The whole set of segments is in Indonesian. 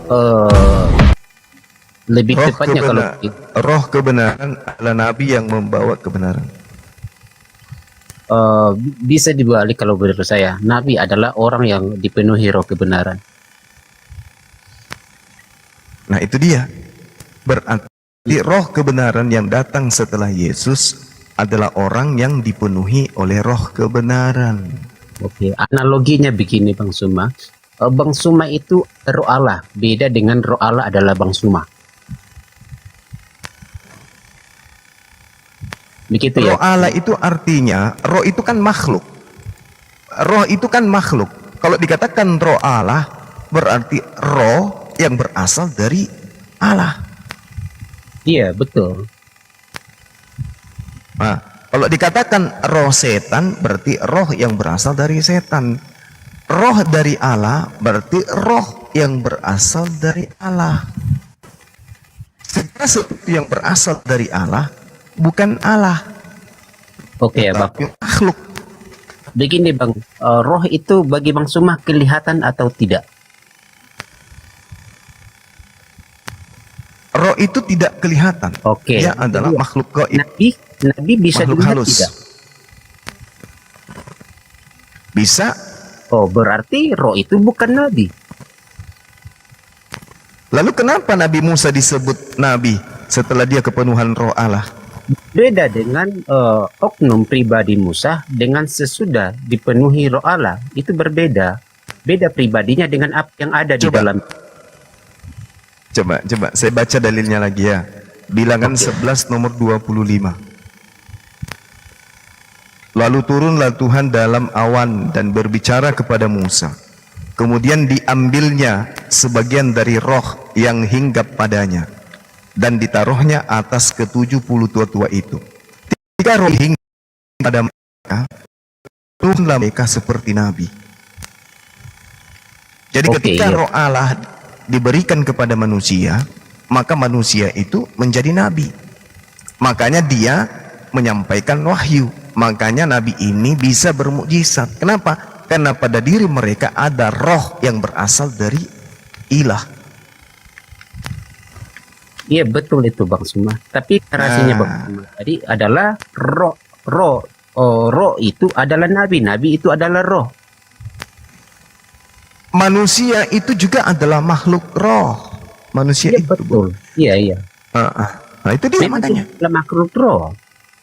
Eh, Lebih Roh tepatnya kalau roh kebenaran adalah nabi yang membawa kebenaran. bisa dibalik kalau menurut saya, Nabi adalah orang yang dipenuhi roh kebenaran. Nah itu dia. Berarti roh kebenaran yang datang setelah Yesus adalah orang yang dipenuhi oleh roh kebenaran. Oke, analoginya begini Bang Suma. Bang Suma itu roh Allah, beda dengan roh Allah adalah Bang Suma. Begitu ya? Roh Allah itu artinya, roh itu kan makhluk. Roh itu kan makhluk. Kalau dikatakan roh Allah, berarti roh yang berasal dari Allah. Iya, betul. Nah, kalau dikatakan roh setan, berarti roh yang berasal dari setan. Roh dari Allah, berarti roh yang berasal dari Allah. Segala sesuatu yang berasal dari Allah, bukan Allah. Oke ya Bang. Makhluk. Begini Bang, roh itu bagi Bang Suma kelihatan atau tidak? Roh itu tidak kelihatan. Oke. Dia adalah makhluk gaib. Nabi bisa makhluk dilihat halus. tidak? Bisa. Oh, berarti roh itu bukan nabi. Lalu kenapa Nabi Musa disebut nabi setelah dia kepenuhan roh Allah? Beda dengan oknum pribadi Musa dengan sesudah dipenuhi roh Allah, itu berbeda. Beda pribadinya dengan apa yang ada di dalam. Coba saya baca dalilnya lagi ya. Bilangan 11 nomor 25. Lalu turunlah Tuhan dalam awan dan berbicara kepada Musa. Kemudian diambilnya sebagian dari roh yang hinggap padanya dan ditaruhnya atas ke-70 tua-tua itu. Ketika roh hinggap pada mereka, turunlah mereka seperti nabi. Jadi ketika roh Allah diberikan kepada manusia, maka manusia itu menjadi nabi. Makanya dia menyampaikan wahyu. Makanya nabi ini bisa bermukjizat. Kenapa? Karena pada diri mereka ada roh yang berasal dari ilah. Iya betul itu Bang Suma. Tapi narasinya Bang Suma tadi adalah roh itu adalah nabi. Nabi itu adalah roh. Manusia itu juga adalah makhluk roh. Manusia itu betul. Iya. Nah itu dia makanya. Adalah makhluk roh.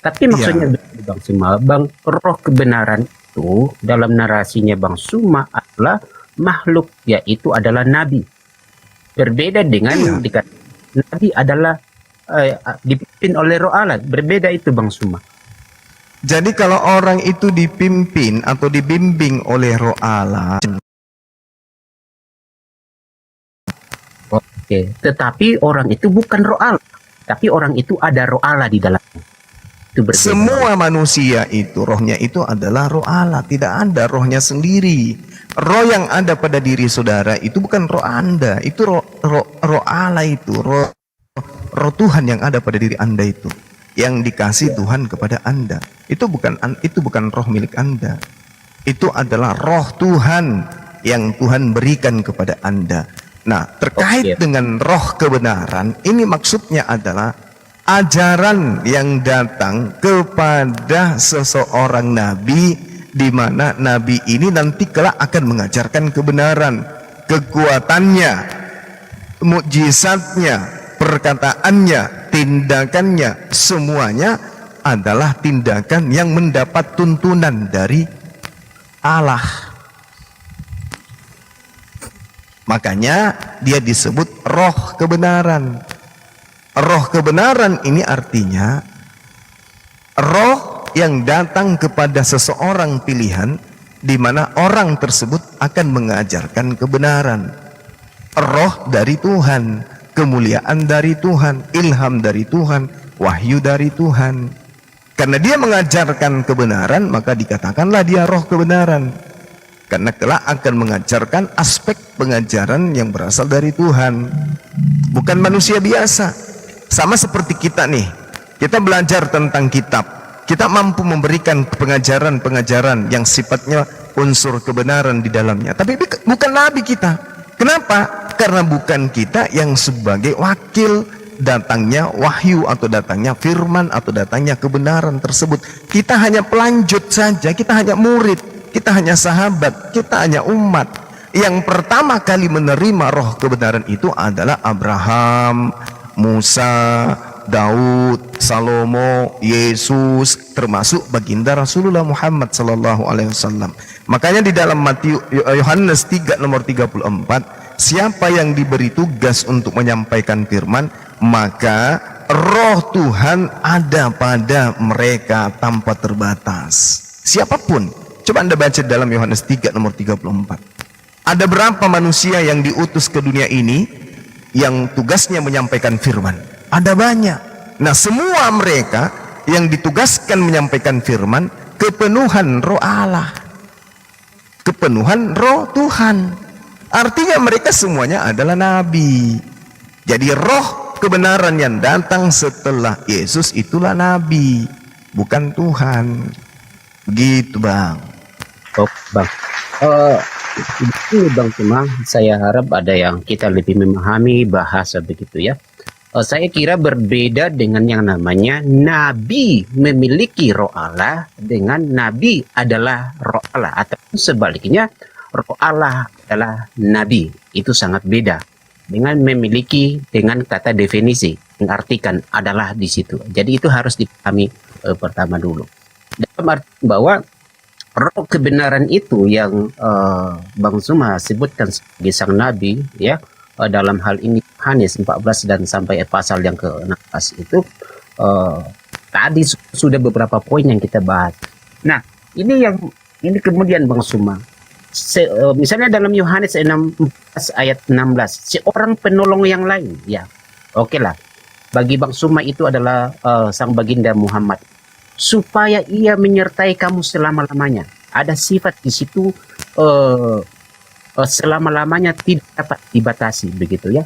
Tapi maksudnya Bang Suma, roh kebenaran itu dalam narasinya Bang Suma adalah makhluk, yaitu adalah nabi. Berbeda dengan nabi adalah dipimpin oleh roh Allah. Berbeda itu Bang Suma. Jadi kalau orang itu dipimpin atau dibimbing oleh roh Allah, oke, tetapi orang itu bukan roh Allah, tapi orang itu ada roh Allah di dalamnya. Semua manusia itu rohnya itu adalah roh Allah, tidak ada rohnya sendiri. Roh yang ada pada diri saudara itu bukan roh Anda, itu roh Allah itu, roh Tuhan yang ada pada diri Anda itu, yang dikasih Tuhan kepada Anda. Itu bukan roh milik Anda. Itu adalah roh Tuhan yang Tuhan berikan kepada Anda. Nah, terkait dengan roh kebenaran, ini maksudnya adalah ajaran yang datang kepada seseorang nabi, di mana nabi ini nanti kelak akan mengajarkan kebenaran, kekuatannya, mukjizatnya, perkataannya, tindakannya, semuanya adalah tindakan yang mendapat tuntunan dari Allah. Makanya dia disebut roh kebenaran. Roh kebenaran ini artinya roh yang datang kepada seseorang pilihan, di mana orang tersebut akan mengajarkan kebenaran. Roh dari Tuhan, kemuliaan dari Tuhan, ilham dari Tuhan, wahyu dari Tuhan. Karena dia mengajarkan kebenaran, maka dikatakanlah dia roh kebenaran. Karena kelak akan mengajarkan aspek pengajaran yang berasal dari Tuhan, bukan manusia biasa. Sama seperti kita nih, kita belajar tentang kitab, kita mampu memberikan pengajaran-pengajaran yang sifatnya unsur kebenaran di dalamnya, tapi bukan nabi kita. Kenapa? Karena bukan kita yang sebagai wakil datangnya wahyu atau datangnya firman atau datangnya kebenaran tersebut. Kita hanya pelanjut saja, kita hanya murid, kita hanya sahabat, kita hanya umat. Yang pertama kali menerima roh kebenaran itu adalah Abraham, Musa, Daud, Salomo, Yesus, termasuk baginda Rasulullah Muhammad sallallahu alaihi wasallam. Makanya di dalam Yohanes 3 nomor 34, siapa yang diberi tugas untuk menyampaikan firman, maka roh Tuhan ada pada mereka tanpa terbatas. Siapapun. Coba Anda baca dalam Yohanes 3 nomor 34. Ada berapa manusia yang diutus ke dunia ini yang tugasnya menyampaikan firman? Ada banyak. Nah, semua mereka yang ditugaskan menyampaikan firman, kepenuhan roh Allah, kepenuhan roh Tuhan. Artinya mereka semuanya adalah nabi. Jadi roh kebenaran yang datang setelah Yesus itulah nabi, bukan Tuhan. Begitu, Bang. Oh, Bang. Ini Bang, cuma saya harap ada yang kita lebih memahami bahasa begitu ya. Saya kira berbeda dengan yang namanya nabi memiliki roh Allah dengan nabi adalah roh Allah, atau sebaliknya roh Allah adalah nabi. Itu sangat beda dengan memiliki dengan kata definisi, mengartikan adalah di situ. Jadi itu harus dipahami pertama dulu. Dalam arti bahwa roh kebenaran itu yang Bang Zuma sebutkan sebagai sang nabi ya, dalam hal ini Yohanes 14 dan sampai pasal yang ke-16 itu tadi sudah beberapa poin yang kita bahas. Nah, ini kemudian Bang Zuma misalnya dalam Yohanes 16 ayat 16, seorang penolong yang lain ya. Oke lah. Bagi Bang Zuma itu adalah sang baginda Muhammad, supaya ia menyertai kamu selama-lamanya. Ada sifat di situ selama-lamanya tidak dapat dibatasi, begitu ya.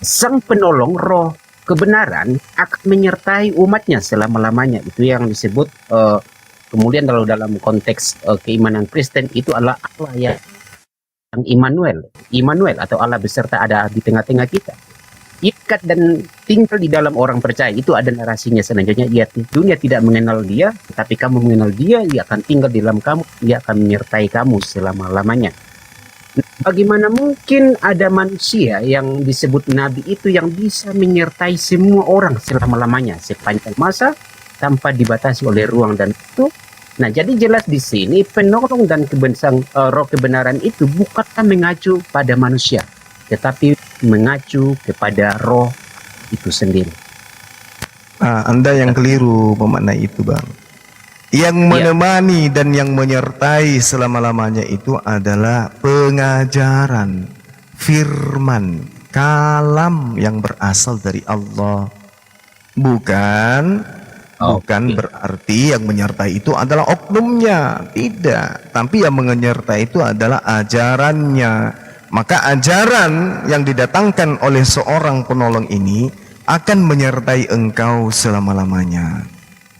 Sang penolong roh kebenaran akan menyertai umatnya selama-lamanya. Itu yang disebut kemudian kalau dalam konteks keimanan Kristen itu adalah Allah yang Immanuel atau Allah beserta ada di tengah-tengah kita. Ikat dan tinggal di dalam orang percaya, itu ada narasinya selanjutnya. Dunia tidak mengenal dia, tapi kamu mengenal dia. Dia akan tinggal di dalam kamu, dia akan menyertai kamu selama-lamanya. Bagaimana mungkin ada manusia yang disebut nabi itu yang bisa menyertai semua orang selama-lamanya sepanjang masa tanpa dibatasi oleh ruang dan waktu? Nah, jadi jelas di sini penolong dan roh kebenaran itu bukanlah mengacu pada manusia, tetapi mengacu kepada roh itu sendiri. Anda yang keliru memaknai itu, Bang. Yang menemani dan yang menyertai selama-lamanya itu adalah pengajaran, firman, kalam yang berasal dari Allah. Bukan berarti yang menyertai itu adalah oknumnya, tidak. Tapi yang menyertai itu adalah ajarannya. Maka ajaran yang didatangkan oleh seorang penolong ini akan menyertai engkau selama-lamanya.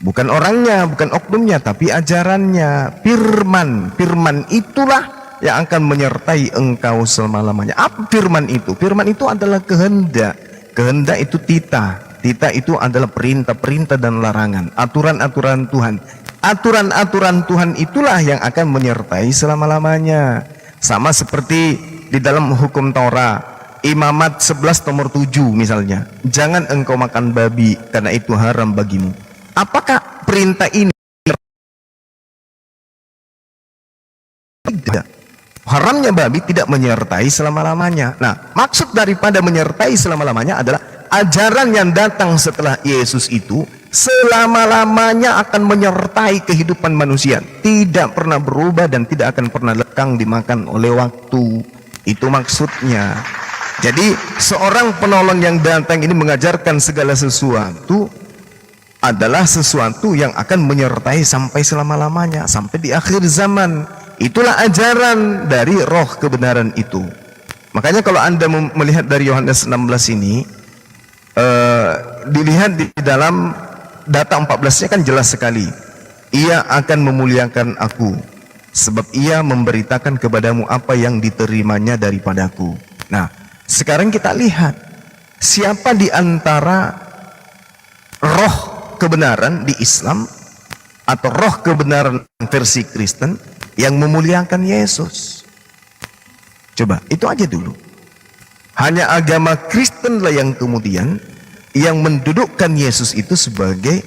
Bukan orangnya, bukan oknumnya, tapi ajarannya, firman. Firman itulah yang akan menyertai engkau selama-lamanya. Apa firman itu? Firman itu adalah kehendak. Kehendak itu titah. Titah itu adalah perintah-perintah dan larangan. Aturan-aturan Tuhan. Aturan-aturan Tuhan itulah yang akan menyertai selama-lamanya. Sama seperti di dalam hukum Taurat, Imamat 11 nomor 7 misalnya, jangan engkau makan babi karena itu haram bagimu. Apakah perintah ini tidak? Haramnya babi tidak menyertai selama-lamanya. Nah, maksud daripada menyertai selama-lamanya adalah ajaran yang datang setelah Yesus itu selama-lamanya akan menyertai kehidupan manusia, tidak pernah berubah dan tidak akan pernah lekang dimakan oleh waktu. Itu maksudnya. Jadi seorang penolong yang datang ini mengajarkan segala sesuatu adalah sesuatu yang akan menyertai sampai selama-lamanya, sampai di akhir zaman. Itulah ajaran dari roh kebenaran itu. Makanya kalau Anda melihat dari Yohanes 16 ini, dilihat di dalam data 14-nya kan jelas sekali. Ia akan memuliakan aku, sebab ia memberitakan kepadamu apa yang diterimanya daripadaku. Nah, sekarang kita lihat siapa di antara roh kebenaran di Islam atau roh kebenaran versi Kristen yang memuliakan Yesus. Coba, itu aja dulu. Hanya agama Kristenlah yang kemudian yang mendudukkan Yesus itu sebagai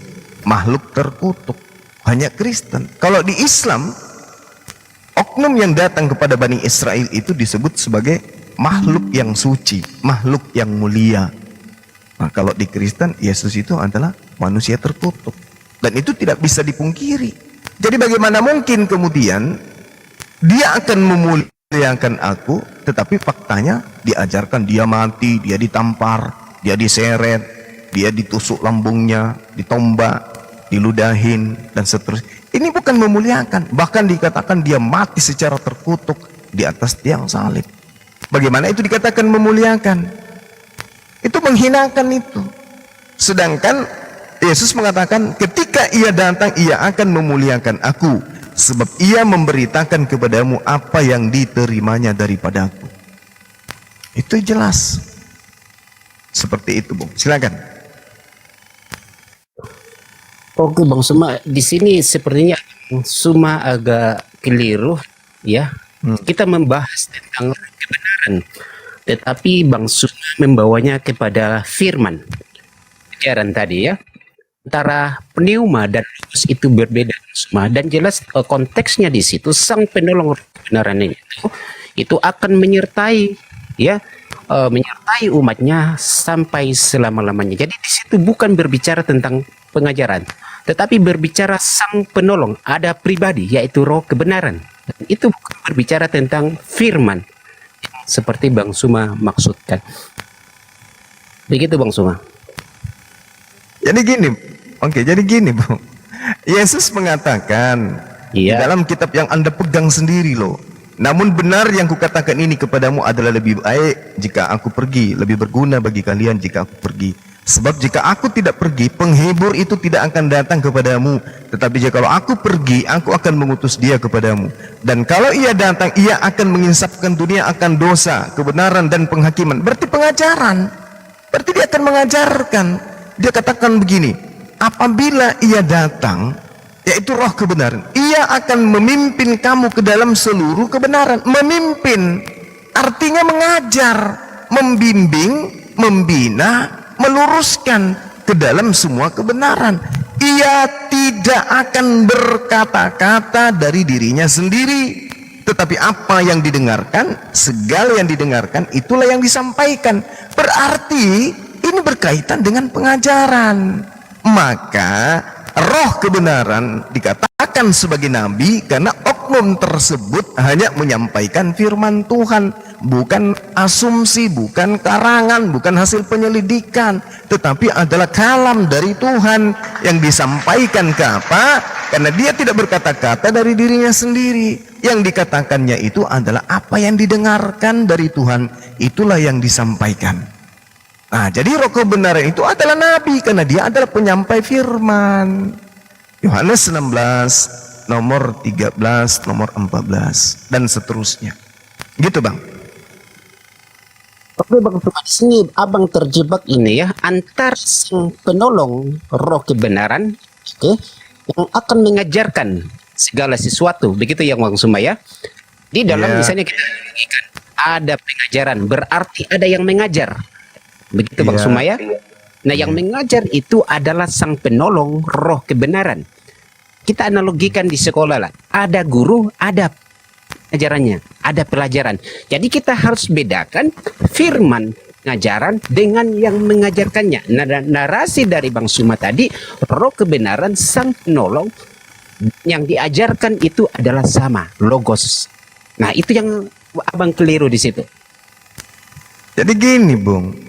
makhluk terkutuk. Hanya Kristen. Kalau di Islam, oknum yang datang kepada Bani Israel itu disebut sebagai makhluk yang suci, makhluk yang mulia. Nah, kalau di Kristen, Yesus itu adalah manusia terkutuk. Dan itu tidak bisa dipungkiri. Jadi bagaimana mungkin kemudian dia akan memuliakan aku, tetapi faktanya diajarkan dia mati, dia ditampar, dia diseret, dia ditusuk lambungnya, ditombak, diludahin, dan seterusnya. Ini bukan memuliakan. Bahkan dikatakan dia mati secara terkutuk di atas tiang salib. Bagaimana itu dikatakan memuliakan? Itu menghinakan itu. Sedangkan Yesus mengatakan ketika ia datang ia akan memuliakan aku, sebab ia memberitakan kepadamu apa yang diterimanya daripadaku. Itu jelas. Seperti itu, Bung. Silakan. Oke Bang Suma, di sini sepertinya Suma agak keliru ya. Kita membahas tentang kebenaran, tetapi Bang Suma membawanya kepada firman. Ajaran tadi ya. Antara pneuma dan logos itu berbeda Suma, dan jelas konteksnya di situ sang penolong kebenaran itu akan menyertai ya, menyertai umatnya sampai selama-lamanya. Jadi di situ bukan berbicara tentang pengajaran, tetapi berbicara sang penolong, ada pribadi yaitu roh kebenaran. Dan itu bukan berbicara tentang firman seperti Bang Suma maksudkan. Begitu Bang Suma. Jadi gini, Bung. Yesus mengatakan di dalam kitab yang Anda pegang sendiri loh. Namun benar yang kukatakan ini kepadamu adalah lebih baik jika aku pergi, lebih berguna bagi kalian jika aku pergi. Sebab jika aku tidak pergi, penghibur itu tidak akan datang kepadamu. Tetapi jika kalau aku pergi, aku akan mengutus dia kepadamu. Dan kalau ia datang, ia akan menginsafkan dunia akan dosa, kebenaran dan penghakiman. Berarti pengajaran. Berarti dia akan mengajarkan. Dia katakan begini, apabila ia datang, yaitu roh kebenaran, ia akan memimpin kamu ke dalam seluruh kebenaran. Memimpin artinya mengajar, membimbing, membina, meluruskan ke dalam semua kebenaran. Ia tidak akan berkata-kata dari dirinya sendiri, tetapi apa yang didengarkan, segala yang didengarkan itulah yang disampaikan. Berarti ini berkaitan dengan pengajaran. Maka roh kebenaran dikatakan sebagai nabi karena oknum tersebut hanya menyampaikan firman Tuhan, bukan asumsi, bukan karangan, bukan hasil penyelidikan, tetapi adalah kalam dari Tuhan yang disampaikan ke apa? Karena dia tidak berkata-kata dari dirinya sendiri. Yang dikatakannya itu adalah apa yang didengarkan dari Tuhan, itulah yang disampaikan. Nah, jadi roh kebenaran itu adalah nabi karena dia adalah penyampai firman. Yohanes 16, nomor 13, nomor 14 dan seterusnya. Gitu, Bang. Oke Bang Suma, di sini Abang terjebak ini ya, antar sang penolong roh kebenaran, oke, yang akan mengajarkan segala sesuatu. Begitu ya Bang Suma ya. Di dalam misalnya kita logika, ada pengajaran, berarti ada yang mengajar. Begitu Bang Suma ya. Nah, yang mengajar itu adalah sang penolong roh kebenaran. Kita analogikan di sekolah lah. Ada guru, ada ajarannya, ada pelajaran. Jadi kita harus bedakan firman pengajaran dengan yang mengajarkannya. Narasi dari Bang Suma tadi, roh kebenaran sang penolong yang diajarkan itu adalah sama, logos. Nah, itu yang Abang keliru di situ. Jadi gini, Bung.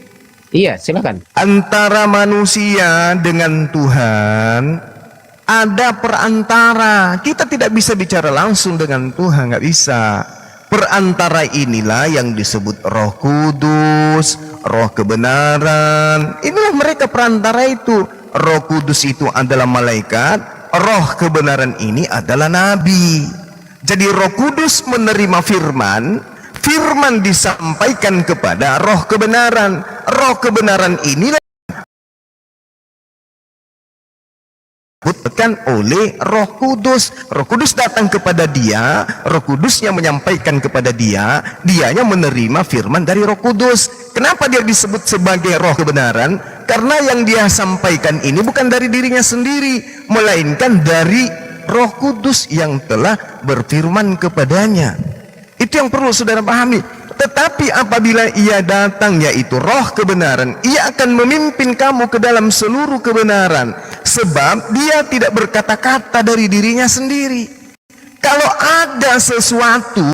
Iya, silakan. Antara manusia dengan Tuhan ada perantara. Kita tidak bisa bicara langsung dengan Tuhan, nggak bisa. Perantara inilah yang disebut Roh Kudus, Roh kebenaran. Inilah mereka perantara itu. Roh Kudus itu adalah malaikat, Roh kebenaran ini adalah nabi. Jadi Roh Kudus menerima firman, firman disampaikan kepada roh kebenaran. Roh kebenaran inilah disebutkan oleh Roh Kudus. Roh Kudus datang kepada dia, Roh Kudusnya menyampaikan kepada dia, dianya menerima firman dari Roh Kudus. Kenapa dia disebut sebagai roh kebenaran? Karena yang dia sampaikan ini bukan dari dirinya sendiri, melainkan dari Roh Kudus yang telah berfirman kepadanya. Itu yang perlu saudara pahami. Tetapi apabila ia datang, yaitu roh kebenaran, ia akan memimpin kamu ke dalam seluruh kebenaran, sebab dia tidak berkata-kata dari dirinya sendiri. Kalau ada sesuatu,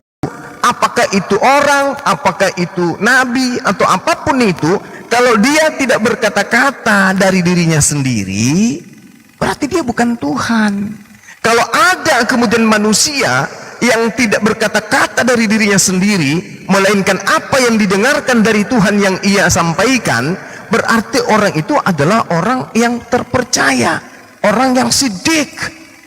apakah itu orang, apakah itu nabi, atau apapun itu, kalau dia tidak berkata-kata dari dirinya sendiri, berarti dia bukan Tuhan. Kalau ada kemudian manusia yang tidak berkata-kata dari dirinya sendiri, melainkan apa yang didengarkan dari Tuhan yang ia sampaikan, berarti orang itu adalah orang yang terpercaya, orang yang sidik,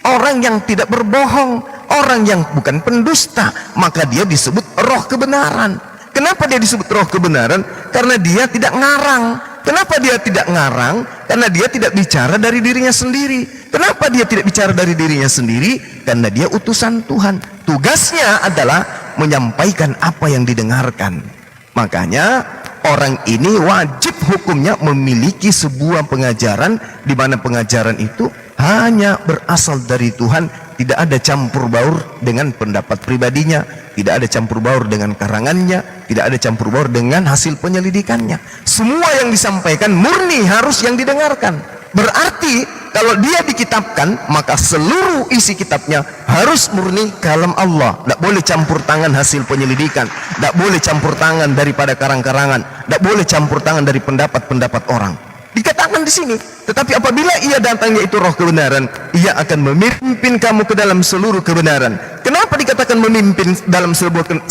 orang yang tidak berbohong, orang yang bukan pendusta. Maka dia disebut roh kebenaran. Kenapa dia disebut roh kebenaran? Karena dia tidak ngarang. Kenapa dia tidak ngarang? Karena dia tidak bicara dari dirinya sendiri. Kenapa dia tidak bicara dari dirinya sendiri? Karena dia utusan Tuhan. Tugasnya adalah menyampaikan apa yang didengarkan. Makanya orang ini wajib hukumnya memiliki sebuah pengajaran, di mana pengajaran itu hanya berasal dari Tuhan, tidak ada campur baur dengan pendapat pribadinya, tidak ada campur baur dengan karangannya, tidak ada campur baur dengan hasil penyelidikannya. Semua yang disampaikan murni harus yang didengarkan. Berarti kalau dia dikitabkan, maka seluruh isi kitabnya harus murni kalam Allah. Tidak boleh campur tangan hasil penyelidikan, tidak boleh campur tangan daripada karang-karangan, tidak boleh campur tangan dari pendapat-pendapat orang. Dikatakan di sini, tetapi apabila ia datang, yaitu roh kebenaran, ia akan memimpin kamu ke dalam seluruh kebenaran. Kenapa dikatakan memimpin dalam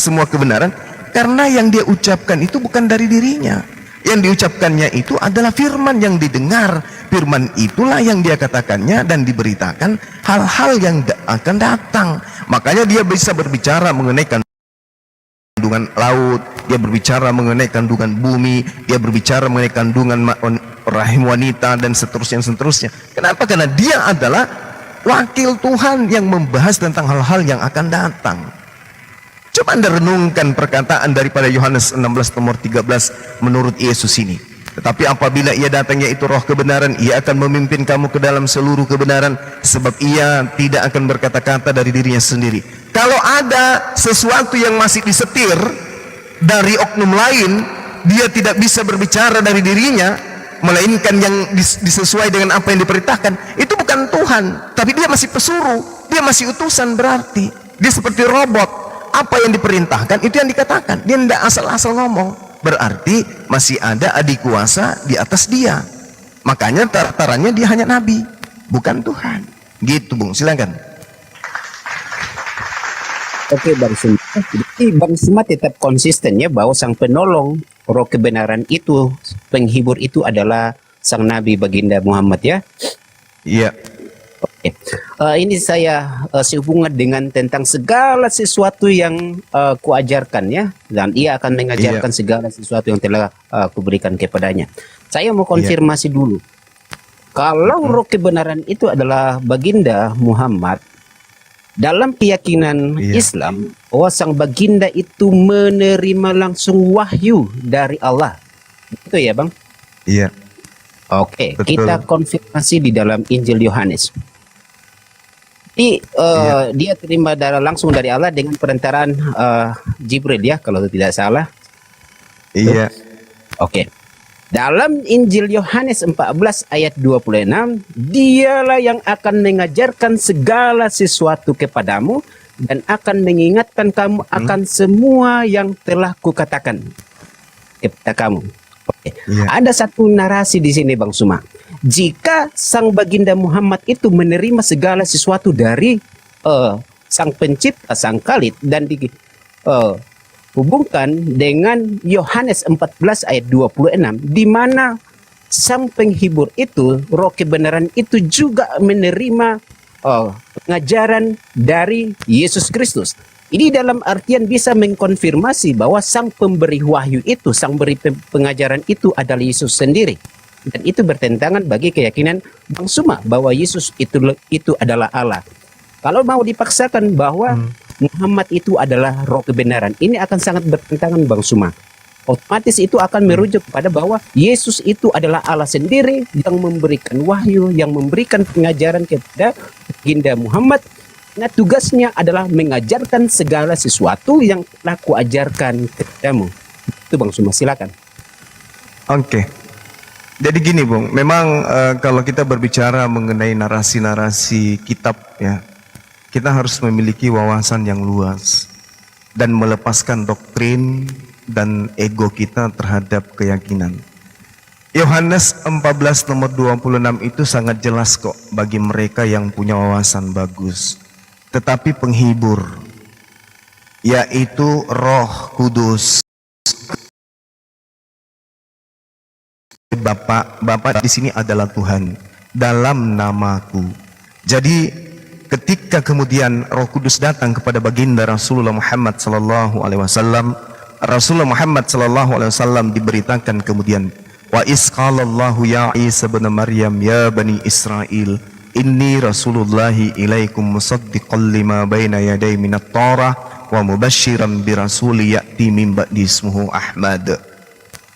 semua kebenaran? Karena yang dia ucapkan itu bukan dari dirinya. Yang diucapkannya itu adalah firman yang didengar. Firman itulah yang dia katakannya dan diberitakan hal-hal yang akan datang. Makanya dia bisa berbicara mengenai kandungan laut, dia berbicara mengenai kandungan bumi, dia berbicara mengenai kandungan rahim wanita, dan seterusnya. Kenapa? Karena dia adalah wakil Tuhan yang membahas tentang hal-hal yang akan datang. Coba Anda renungkan perkataan daripada Yohanes 16 nomor 13 menurut Yesus ini. Tetapi apabila ia datang, yaitu roh kebenaran, ia akan memimpin kamu ke dalam seluruh kebenaran, sebab ia tidak akan berkata-kata dari dirinya sendiri. Kalau ada sesuatu yang masih disetir dari oknum lain, dia tidak bisa berbicara dari dirinya, melainkan yang disesuai dengan apa yang diperintahkan. Itu bukan Tuhan, tapi dia masih pesuruh, dia masih utusan. Berarti dia seperti robot. Apa yang diperintahkan itu yang dikatakan. Dia tidak asal-asal ngomong. Berarti masih ada adik kuasa di atas dia. Makanya tatarannya dia hanya nabi, bukan Tuhan. Gitu Bung, silakan. Oke Bang Suma. Jadi Bang Suma tetap konsisten ya bahwa sang penolong roh kebenaran itu, penghibur itu adalah sang Nabi Baginda Muhammad ya. Iya. Oke. Ini saya sehubungan dengan tentang segala sesuatu yang kuajarkan ya, dan ia akan mengajarkan segala sesuatu yang telah kuberikan kepadanya. Saya mau konfirmasi dulu. Kalau roh kebenaran itu adalah Baginda Muhammad, dalam keyakinan Islam, bahwa sang Baginda itu menerima langsung wahyu dari Allah. Itu ya Bang? Iya. Oke, Betul. kita konfirmasi di dalam Injil Yohanes. Dia terima langsung dari Allah dengan perantaraan Jibril ya, kalau tidak salah. Iya. Oke. Dalam Injil Yohanes 14 ayat 26, dialah yang akan mengajarkan segala sesuatu kepadamu dan akan mengingatkan kamu akan semua yang telah kukatakan kepada kamu. Oke. Ada satu narasi di sini Bang Suma. Jika sang Baginda Muhammad itu menerima segala sesuatu dari sang pencipta, sang Khalid, dan hubungkan dengan Yohanes 14 ayat 26, di mana sang penghibur itu, roh kebenaran itu juga menerima pengajaran dari Yesus Kristus. Ini dalam artian bisa mengkonfirmasi bahwa sang pemberi wahyu itu, sang beri pengajaran itu adalah Yesus sendiri. Dan itu bertentangan bagi keyakinan Bang Suma bahwa Yesus itu adalah Allah. Kalau mau dipaksakan bahwa Muhammad itu adalah roh kebenaran, ini akan sangat bertentangan Bang Suma. Otomatis itu akan merujuk kepada bahwa Yesus itu adalah Allah sendiri yang memberikan wahyu, yang memberikan pengajaran kepada baginda Muhammad. Nah, tugasnya adalah mengajarkan segala sesuatu yang telah kuajarkan kepadamu. Itu Bang Suma, silakan. Oke. Jadi gini Bung, memang kalau kita berbicara mengenai narasi-narasi kitab ya, kita harus memiliki wawasan yang luas dan melepaskan doktrin dan ego kita terhadap keyakinan. Yohanes 14 nomor 26 itu sangat jelas kok bagi mereka yang punya wawasan bagus. Tetapi penghibur, yaitu Roh Kudus. Bapa di sini adalah Tuhan dalam namaku. Jadi ketika kemudian Roh Kudus datang kepada baginda Rasulullah Muhammad sallallahu alaihi wasallam, Rasulullah Muhammad sallallahu alaihi wasallam diberitakan kemudian, wa isqalallahu ya Isa bin Maryam ya bani Israel, inni rasulullahi ilaikum musaddiqan lima baina yaday minat Taurah wa mubasyiran bi rasuli ya'ti min ba'di ismuhu Ahmad.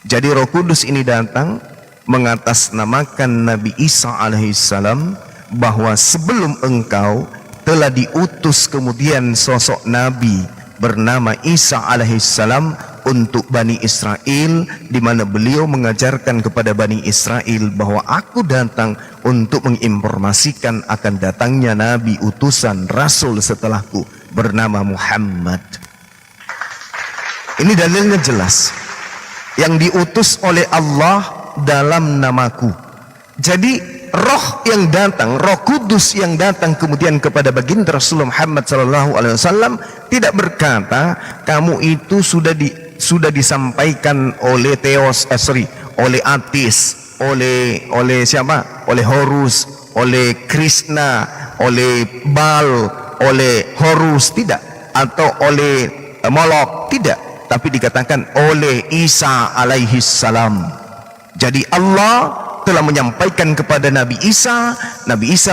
Jadi Roh Kudus ini datang mengatasnamakan Nabi Isa alaihissalam bahwa sebelum engkau telah diutus kemudian sosok Nabi bernama Isa alaihissalam untuk Bani Israel, di mana beliau mengajarkan kepada Bani Israel bahwa aku datang untuk menginformasikan akan datangnya Nabi utusan Rasul setelahku bernama Muhammad. Ini dalilnya jelas, yang diutus oleh Allah dalam namaku. Jadi roh yang datang, Roh Kudus yang datang kemudian kepada baginda Rasulullah Muhammad SAW tidak berkata kamu itu sudah disampaikan oleh oleh Atis, oleh siapa? Oleh Horus, oleh Krishna, oleh Baal, oleh Horus, tidak, atau oleh Molok, tidak, tapi dikatakan oleh Isa alaihi salam. Jadi Allah telah menyampaikan kepada Nabi Isa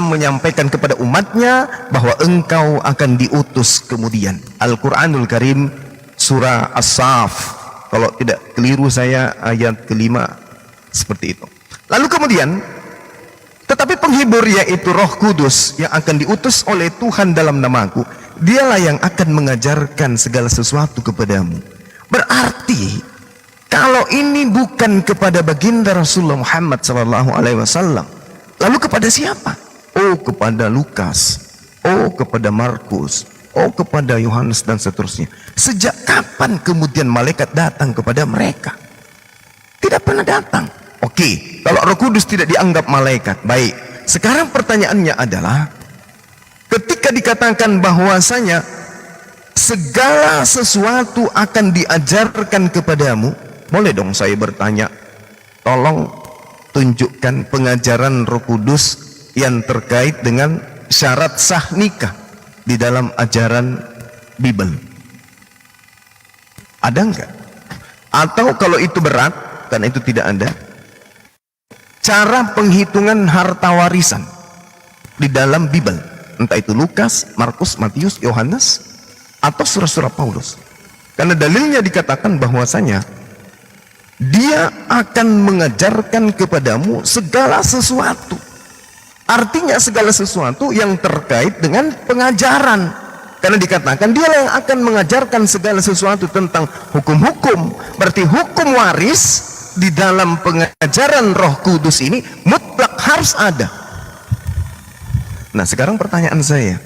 menyampaikan kepada umatnya bahwa engkau akan diutus kemudian. Al-Quranul Karim surah As-Saf, kalau tidak keliru saya ayat kelima seperti itu. Lalu kemudian, tetapi penghibur yaitu Roh Kudus yang akan diutus oleh Tuhan dalam namaku, dialah yang akan mengajarkan segala sesuatu kepadamu. Berarti kalau ini bukan kepada baginda Rasulullah Muhammad SAW, lalu kepada siapa? Oh, kepada Lukas, oh kepada Markus, oh kepada Yohanes dan seterusnya. Sejak kapan kemudian malaikat datang kepada mereka? Tidak pernah datang. Oke, kalau Roh Kudus tidak dianggap malaikat, baik. Sekarang pertanyaannya adalah, ketika dikatakan bahwasanya segala sesuatu akan diajarkan kepadamu, boleh dong saya bertanya, tolong tunjukkan pengajaran Roh Kudus yang terkait dengan syarat sah nikah di dalam ajaran Bible. Ada enggak? Atau kalau itu berat, karena itu tidak ada, cara penghitungan harta warisan di dalam Bible, entah itu Lukas, Markus, Matius, Yohanes, atau surah-surah Paulus. Karena dalilnya dikatakan bahwasanya dia akan mengajarkan kepadamu segala sesuatu. Artinya segala sesuatu yang terkait dengan pengajaran. Karena dikatakan dia yang akan mengajarkan segala sesuatu tentang hukum-hukum. Berarti hukum waris di dalam pengajaran Roh Kudus ini mutlak harus ada. Nah, sekarang pertanyaan saya,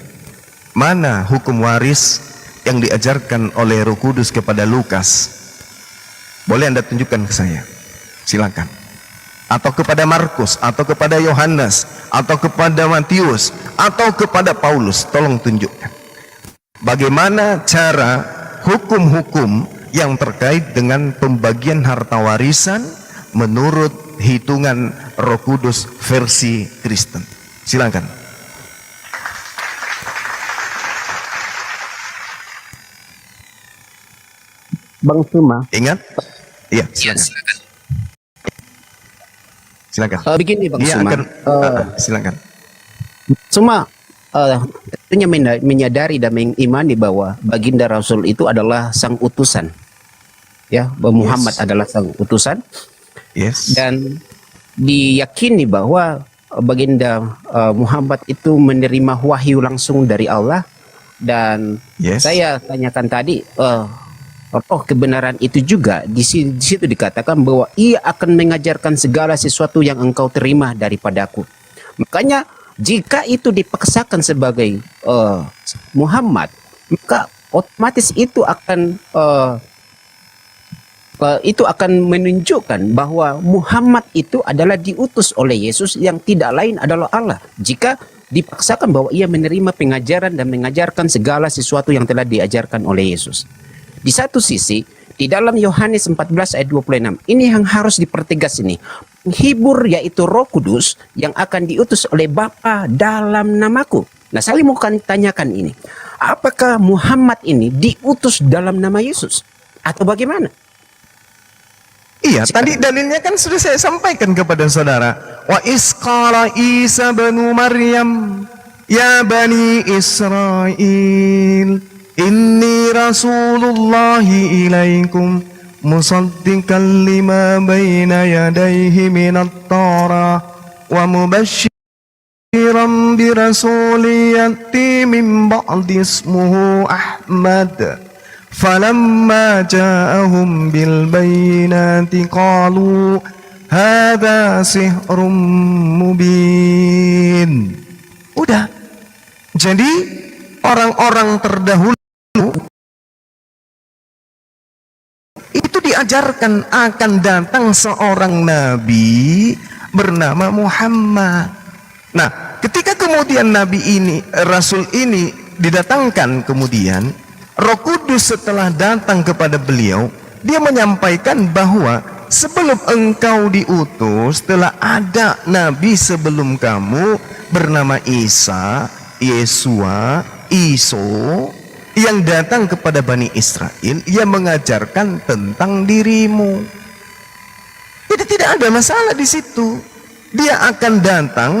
mana hukum waris yang diajarkan oleh Roh Kudus kepada Lukas? Boleh Anda tunjukkan ke saya? Silakan. Atau kepada Markus, atau kepada Yohanes, atau kepada Matius, atau kepada Paulus, tolong tunjukkan. Bagaimana cara hukum-hukum yang terkait dengan pembagian harta warisan menurut hitungan Roh Kudus versi Kristen? Silakan. Bang Suma. Ingat? Iya, Ya, silakan. Silakan. Begini Bang Dia Suma. akan silakan. Suma tentunya menyadari dan mengimani bahwa baginda Rasul itu adalah sang utusan. Ya, bahwa Muhammad Yes. adalah sang utusan, Yes. dan diyakini bahwa baginda Muhammad itu menerima wahyu langsung dari Allah. Dan Yes. saya tanyakan tadi, roh kebenaran itu juga di situ dikatakan bahwa ia akan mengajarkan segala sesuatu yang engkau terima daripadaku. Makanya jika itu dipaksakan sebagai Muhammad, maka otomatis itu akan menunjukkan bahwa Muhammad itu adalah diutus oleh Yesus yang tidak lain adalah Allah. Jika dipaksakan bahwa ia menerima pengajaran dan mengajarkan segala sesuatu yang telah diajarkan oleh Yesus. Di satu sisi, di dalam Yohanes 14 ayat 26, ini yang harus dipertegas ini. Penghibur yaitu Roh Kudus yang akan diutus oleh Bapa dalam namaku. Nah, saya mau tanyakan ini. Apakah Muhammad ini diutus dalam nama Yesus? Atau bagaimana? Iya, tadi dalilnya kan sudah saya sampaikan kepada saudara. Wa isqala Isa banu Maryam, ya bani Israel, inni rasulullahi ilaikum musaddiqan lima baina yadayhi minat Tawrah wa mubashiran bi rasulin ya'ti min ba'di ismuhu Ahmad. فلما جاءهم بالبينات قالوا هذا سحر مبين. Udah. Jadi orang-orang terdahulu itu diajarkan akan datang seorang nabi bernama Muhammad. Nah, ketika kemudian nabi ini, rasul ini didatangkan, kemudian Roh Kudus setelah datang kepada beliau, dia menyampaikan bahwa sebelum engkau diutus telah ada nabi sebelum kamu bernama Isa, Yesua, Iso, yang datang kepada Bani Israel yang mengajarkan tentang dirimu. Jadi tidak ada masalah di situ. Dia akan datang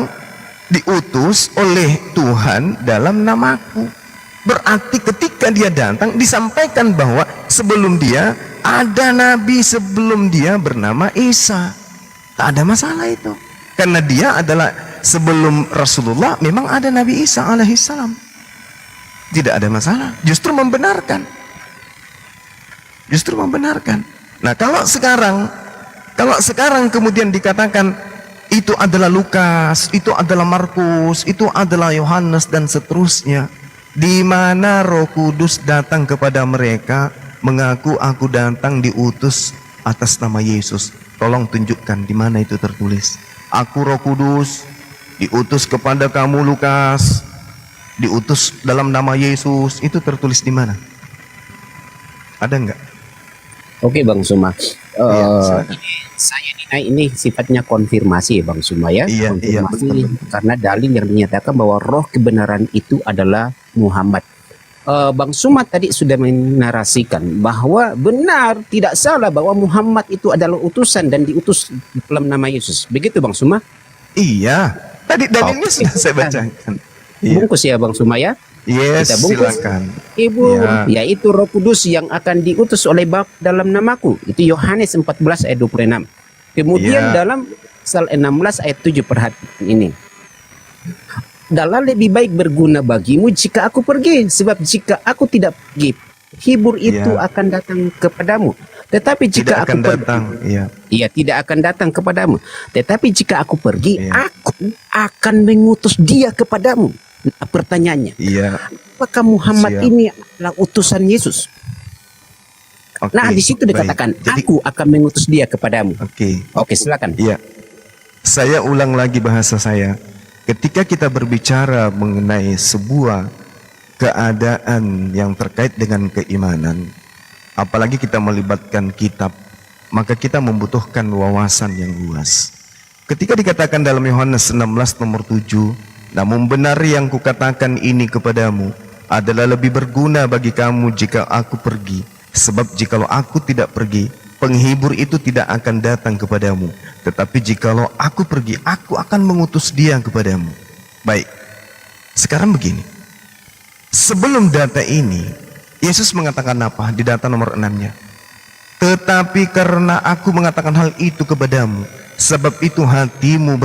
diutus oleh Tuhan dalam namaku. Berarti ketika dia datang disampaikan bahwa sebelum dia ada nabi sebelum dia bernama Isa. Tak ada masalah itu. Karena dia adalah sebelum Rasulullah memang ada Nabi Isa alaihissalam. Tidak ada masalah. Justru membenarkan. Justru membenarkan. Nah, kalau sekarang kemudian dikatakan itu adalah Lukas, itu adalah Markus, itu adalah Yohanes dan seterusnya. Di mana Roh Kudus datang kepada mereka mengaku aku datang diutus atas nama Yesus. Tolong tunjukkan di mana itu tertulis. Aku Roh Kudus diutus kepada kamu Lukas, diutus dalam nama Yesus. Itu tertulis di mana? Ada enggak? Oke Bang Suma. Silakan. Ini sifatnya konfirmasi ya Bang Suma ya. Iya, Konfirmasi betul. karena dalil yang dinyatakan bahwa roh kebenaran itu adalah Muhammad. Bang Suma tadi sudah menarasikan bahwa benar tidak salah bahwa Muhammad itu adalah utusan dan diutus dalam nama Yesus. Begitu Bang Suma? Iya. Tadi dalilnya Oke. sudah saya bacakan. Iya. Bungkus ya Bang Suma ya. Yes, Kita bungkus. silakan. Ibu, Ya. yaitu Roh Kudus yang akan diutus oleh Bapa dalam namaku. Itu Yohanes 14 ayat 26. Kemudian Ya. dalam pasal 16 ayat 7 perhatikan ini. Dalam lebih baik berguna bagimu jika aku pergi, sebab jika aku tidak pergi, hibur itu Ya. akan datang kepadamu. Tetapi Tidak jika akan aku pergi, datang. Iya. ia tidak akan datang kepadamu. Tetapi jika aku pergi, Ya. aku akan mengutus dia kepadamu. Nah, pertanyaannya, Iya. apakah Muhammad Siap. ini adalah utusan Yesus? Oke. Nah, di situ Baik. dikatakan, Jadi, aku akan mengutus dia kepadamu. oke. Oke, silakan. Iya. Saya ulang lagi bahasa saya. Ketika kita berbicara mengenai sebuah keadaan yang terkait dengan keimanan, apalagi kita melibatkan kitab, maka kita membutuhkan wawasan yang luas. Ketika dikatakan dalam Yohanes 16 nomor 7, namun benar yang kukatakan ini kepadamu adalah lebih berguna bagi kamu jika aku pergi. Sebab jikalau aku tidak pergi, penghibur itu tidak akan datang kepadamu. Tetapi jikalau aku pergi, aku akan mengutus dia kepadamu. Baik, sekarang begini. Sebelum data ini, Yesus mengatakan apa di data nomor 6-nya? Tetapi karena aku mengatakan hal itu kepadamu, sebab itu hatimu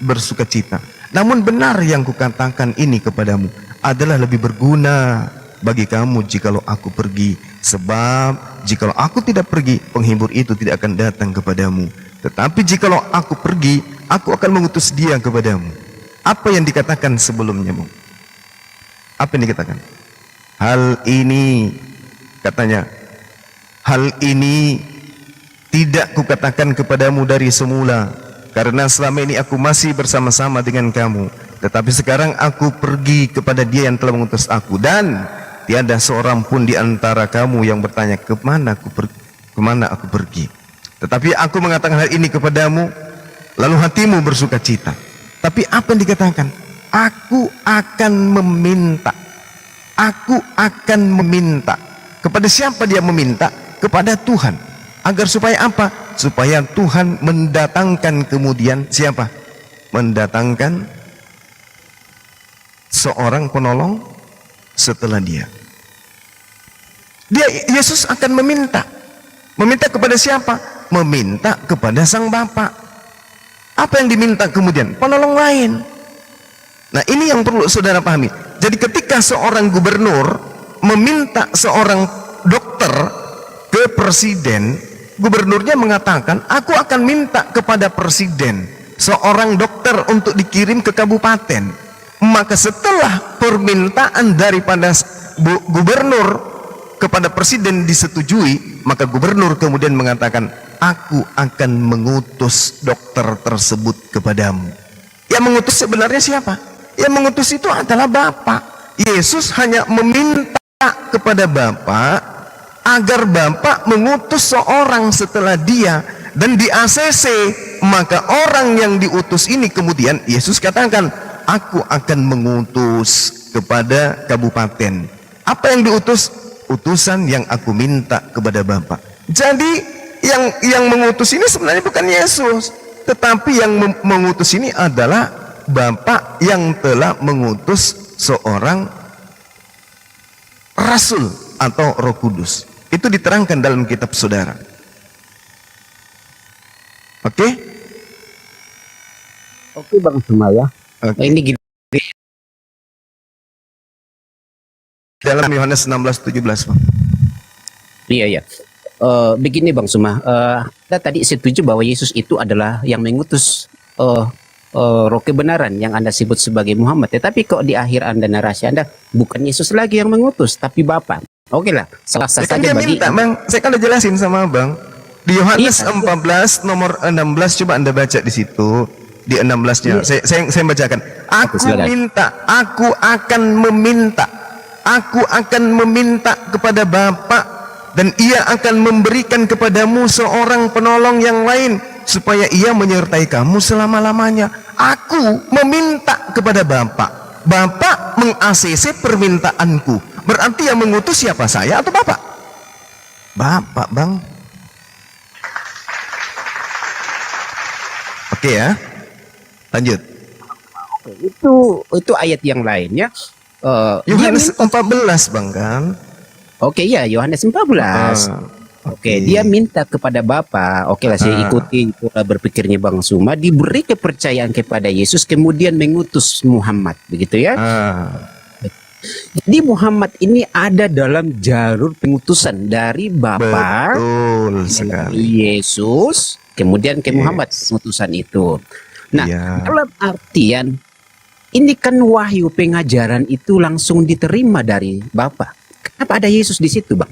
bersukacita. Namun benar yang kukatakan ini kepadamu adalah lebih berguna bagi kamu jikalau aku pergi. Sebab jikalau aku tidak pergi, penghibur itu tidak akan datang kepadamu. Tetapi jikalau aku pergi, aku akan mengutus dia kepadamu. Apa yang dikatakan sebelumnya, Bung? Apa yang dikatakan? Hal ini, katanya, hal ini tidak kukatakan kepadamu dari semula, karena selama ini aku masih bersama-sama dengan kamu. Tetapi sekarang aku pergi kepada dia yang telah mengutus aku, dan tiada seorang pun di antara kamu yang bertanya kemana aku pergi. Tetapi aku mengatakan hal ini kepadamu, lalu hatimu bersukacita. Tapi apa yang dikatakan? Aku akan meminta. Aku akan meminta. Kepada siapa dia meminta? Kepada Tuhan. Agar supaya apa? Supaya Tuhan mendatangkan kemudian siapa? Mendatangkan seorang penolong setelah dia. Yesus akan meminta. Meminta kepada siapa? Meminta kepada Sang Bapa. Apa yang diminta kemudian? Penolong lain. Nah, ini yang perlu saudara pahami. Jadi ketika seorang gubernur meminta seorang dokter ke presiden, gubernurnya mengatakan, aku akan minta kepada presiden seorang dokter untuk dikirim ke kabupaten. Maka setelah permintaan daripada gubernur kepada presiden disetujui, maka gubernur kemudian mengatakan, aku akan mengutus dokter tersebut kepadamu. Yang mengutus sebenarnya siapa? Yang mengutus itu adalah Bapa. Yesus hanya meminta kepada Bapa agar Bapa mengutus seorang setelah dia, dan di ACC maka orang yang diutus ini kemudian Yesus katakan, aku akan mengutus kepada kabupaten. Apa yang diutus? Utusan yang aku minta kepada Bapa. Jadi yang mengutus ini sebenarnya bukan Yesus, tetapi yang mengutus ini adalah Bapa yang telah mengutus seorang rasul atau Roh Kudus. Itu diterangkan dalam kitab saudara. Oke? Oke Bang Sumaya. Oke. Ini gini. Dalam Yohanes 16:17, Bang. Iya. Begini Bang Suma, kita tadi setuju bahwa Yesus itu adalah yang mengutus roh kebenaran yang Anda sebut sebagai Muhammad. Tetapi kok di akhir Anda narasi Anda bukan Yesus lagi yang mengutus, tapi Bapa. Oke lah, salah satu saja bagi minta, Bang. Saya kan udah jelasin sama Bang. Di Yohanes 14 nomor 16, coba Anda baca di situ. Di 16-nya. Saya bacakan. Aku minta, aku akan meminta. Aku akan meminta kepada Bapa, dan ia akan memberikan kepadamu seorang penolong yang lain, supaya ia menyertai kamu selama-lamanya. Aku meminta kepada Bapa. Bapa meng-ACC permintaanku. Berarti yang mengutus siapa, saya atau Bapa? Bapa, Bang. Oke ya. Lanjut. Itu ayat yang lainnya. Yohanes 14, Bang, kan? Oke ya, Yohanes 14. Oke, dia minta kepada Bapa. Oke lah, saya ikuti pola berpikirnya Bang Suma. Diberi kepercayaan kepada Yesus, kemudian mengutus Muhammad, begitu ya? Jadi Muhammad ini ada dalam jalur pengutusan dari Bapa, betul sekali, Yesus, kemudian ke Muhammad pengutusan itu. Nah, dalam artian ini kan wahyu pengajaran itu langsung diterima dari Bapa. Kenapa ada Yesus di situ, Bang?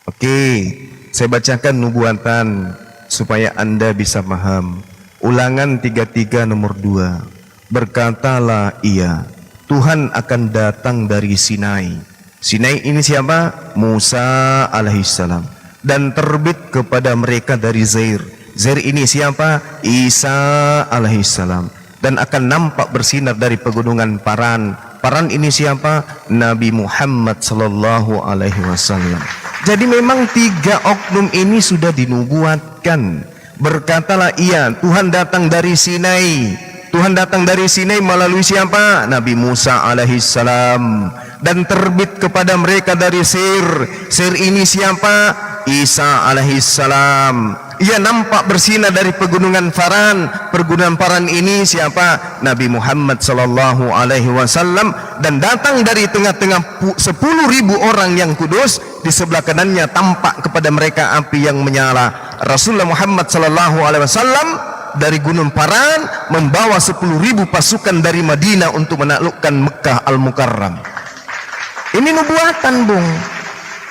Oke, saya bacakan nubuatan supaya Anda bisa paham. Ulangan 33 nomor 2. Berkatalah ia, Tuhan akan datang dari Sinai. Sinai ini siapa? Musa alaihissalam. Dan terbit kepada mereka dari Zair. Zair ini siapa? Isa alaihissalam. Dan akan nampak bersinar dari pegunungan Paran. Paran ini siapa? Nabi Muhammad sallallahu alaihi wasallam. Jadi memang tiga oknum ini sudah dinubuatkan. Berkatalah ia, Tuhan datang dari Sinai. Tuhan datang dari Sinai melalui siapa? Nabi Musa alaihissalam. Dan terbit kepada mereka dari Sir. Sir ini siapa? Isa alaihissalam. Ia nampak bersinar dari pegunungan Faran. Pegunungan Faran ini siapa? Nabi Muhammad sallallahu alaihi wasallam. Dan datang dari tengah-tengah 10.000 orang yang kudus. Di sebelah kanannya tampak kepada mereka api yang menyala. Rasulullah Muhammad sallallahu alaihi wasallam dari Gunung Paran membawa 10.000 pasukan dari Madinah untuk menaklukkan Mekah Al-Mukarram. Ini nubuatan, Bung.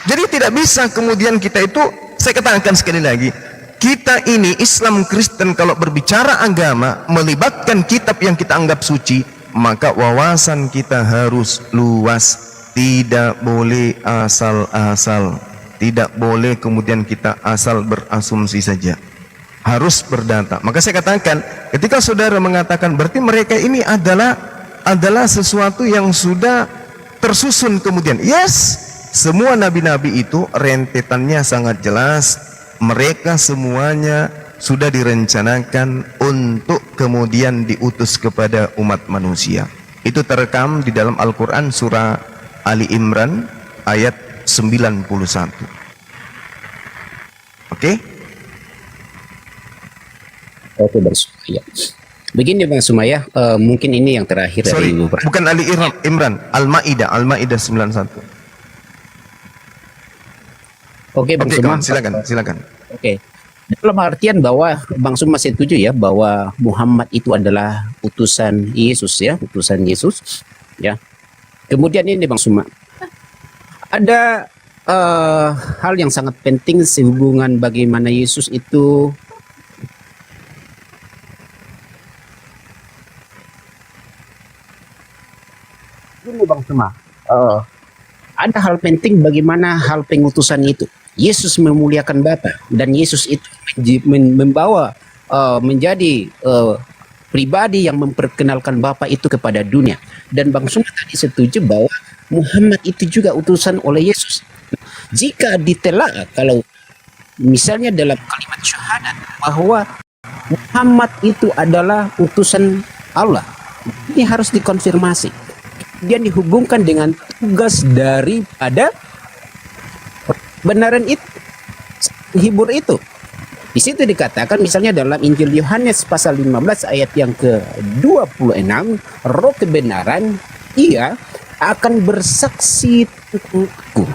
Jadi tidak bisa kemudian kita itu, saya katakan sekali lagi, kita ini Islam Kristen kalau berbicara agama melibatkan kitab yang kita anggap suci, maka wawasan kita harus luas. Tidak boleh asal-asal, tidak boleh kemudian kita asal berasumsi saja, harus berdata. Maka saya katakan, ketika saudara mengatakan berarti mereka ini adalah sesuatu yang sudah tersusun kemudian. Yes, semua nabi-nabi itu rentetannya sangat jelas. Mereka semuanya sudah direncanakan untuk kemudian diutus kepada umat manusia. Itu terekam di dalam Al-Quran surah Ali Imran ayat 91. Oke? Oke, Bang Sumaya. Begini Bang Sumaya, mungkin ini yang terakhir Sorry, dari bukan Ali Imran, Al-Ma'idah 91. Oke, Bang Oke, Suma. silakan. Oke. Dalam artian bahwa Bang Suma setuju ya bahwa Muhammad itu adalah utusan Yesus ya, utusan Yesus ya. Kemudian ini Bang Suma, ada hal yang sangat penting sehubungan bagaimana Yesus itu ini Bang Suma. Ada hal penting bagaimana hal pengutusan itu. Yesus memuliakan Bapa dan Yesus itu membawa menjadi pribadi yang memperkenalkan Bapa itu kepada dunia. Dan Bang Suma tadi setuju bahwa Muhammad itu juga utusan oleh Yesus. Jika ditelaah kalau misalnya dalam kalimat syahadat bahwa Muhammad itu adalah utusan Allah, ini harus dikonfirmasi. Dia dihubungkan dengan tugas daripada kebenaran itu, hibur itu. Di situ dikatakan misalnya dalam Injil Yohanes pasal 15 ayat yang ke-26, roh kebenaran ia akan bersaksi tentangku.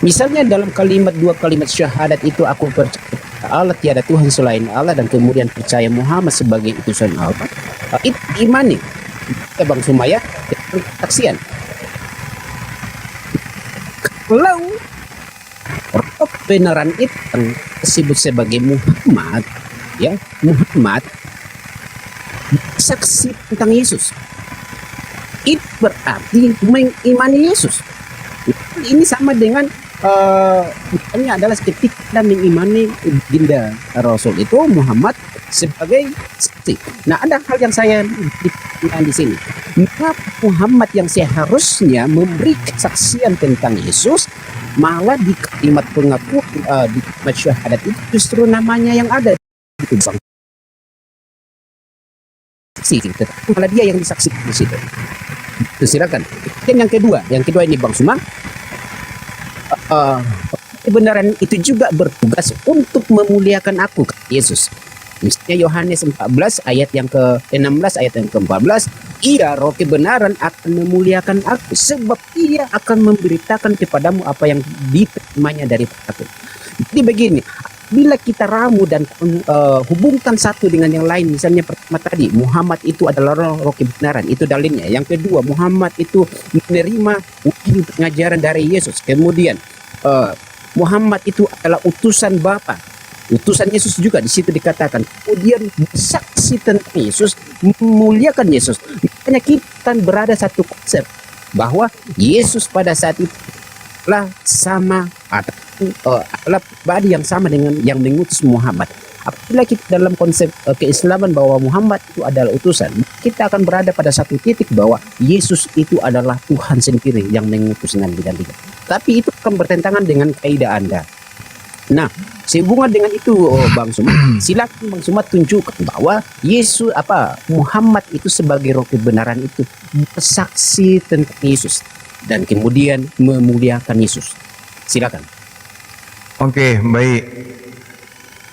Misalnya dalam dua kalimat syahadat itu, aku percaya Allah tiada Tuhan selain Allah, dan kemudian percaya Muhammad sebagai utusan Allah. Itu imani. Ya Bang Sumaya, kesaksian. Kalau roh kebenaran itu disebut sebagai Muhammad, ya Muhammad saksi tentang Yesus, itu berarti mengimani Yesus. Ini sama dengan ini adalah ketika kita mengimani baginda Rasul itu Muhammad sebagai saksi. Nah, ada hal yang saya di sini. Mengapa Muhammad yang seharusnya memberi kesaksian tentang Yesus malah di kalimat pengakuan di kalimat syahadat itu justru namanya yang ada itu Bang. Tetapi malah dia yang disaksikan di situ. Itu silakan. Dan yang kedua ini Bang Suma, kebenaran itu juga bertugas untuk memuliakan aku, Yesus. Misalnya Yohanes 14 ayat yang ke-16 ayat yang ke-14, ia roh kebenaran akan memuliakan aku sebab ia akan memberitakan kepadamu apa yang diterimanya dari aku. Jadi begini, bila kita ramu dan hubungkan satu dengan yang lain, misalnya pertama tadi Muhammad itu adalah roh kebenaran, itu dalilnya. Yang kedua, Muhammad itu menerima wahyu pengajaran dari Yesus. Kemudian Muhammad itu adalah utusan Bapa, utusan Yesus juga di situ dikatakan. Kemudian saksi tentang Yesus, memuliakan Yesus. Makanya kita berada satu konsep bahwa Yesus pada saat itu adalah sama adalah pribadi yang sama dengan yang mengutus Muhammad. Apabila kita dalam konsep keislaman bahwa Muhammad itu adalah utusan, kita akan berada pada satu titik bahwa Yesus itu adalah Tuhan sendiri yang mengutus nabi-nabi. Tapi itu akan bertentangan dengan kaidah Anda. Nah, sehubungan dengan itu, Bang Suma, silakan Bang Suma tunjukkan bahwa Muhammad itu sebagai roh kebenaran itu bersaksi tentang Yesus dan kemudian memuliakan Yesus. Silakan. Oke, baik.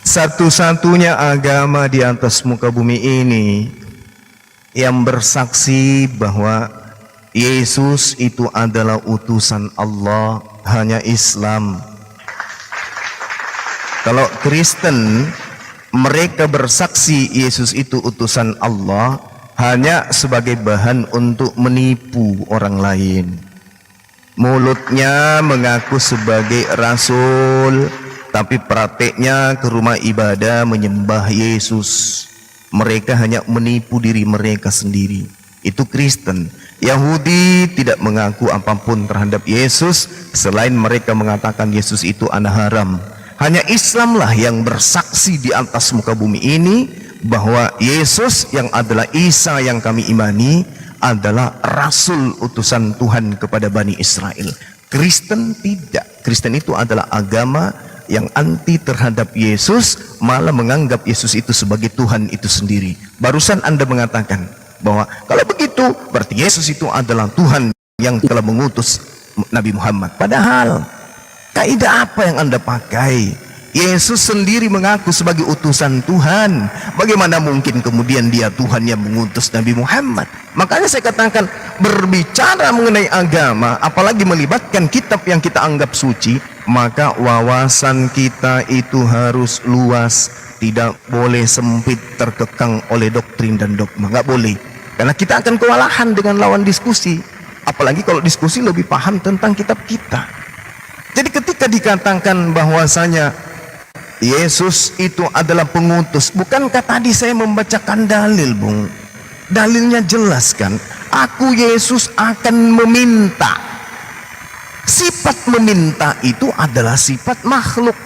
Satu-satunya agama di atas muka bumi ini yang bersaksi bahwa Yesus itu adalah utusan Allah hanya Islam. Kalau Kristen, mereka bersaksi Yesus itu utusan Allah hanya sebagai bahan untuk menipu orang lain. Mulutnya mengaku sebagai rasul, tapi prakteknya ke rumah ibadah menyembah Yesus. Mereka hanya menipu diri mereka sendiri. Itu Kristen. Yahudi tidak mengaku apapun terhadap Yesus selain mereka mengatakan Yesus itu anak haram. Hanya Islamlah yang bersaksi di atas muka bumi ini bahwa Yesus yang adalah Isa yang kami imani adalah rasul utusan Tuhan kepada Bani Israel. Kristen tidak. Kristen itu adalah agama yang anti terhadap Yesus, malah menganggap Yesus itu sebagai Tuhan itu sendiri. Barusan Anda mengatakan bahwa kalau begitu berarti Yesus itu adalah Tuhan yang telah mengutus Nabi Muhammad. Padahal kaidah apa yang Anda pakai? Yesus sendiri mengaku sebagai utusan Tuhan. Bagaimana mungkin kemudian dia Tuhan yang mengutus Nabi Muhammad? Makanya saya katakan, berbicara mengenai agama, apalagi melibatkan kitab yang kita anggap suci, maka wawasan kita itu harus luas, tidak boleh sempit terkekang oleh doktrin dan dogma. Nggak boleh, karena kita akan kewalahan dengan lawan diskusi, apalagi kalau diskusi lebih paham tentang kitab kita. Jadi ketika dikatakan bahwasanya Yesus itu adalah pengutus, bukankah tadi saya membacakan dalil, Bung? Dalilnya jelas kan? Aku Yesus akan meminta. Sifat meminta itu adalah sifat makhluk.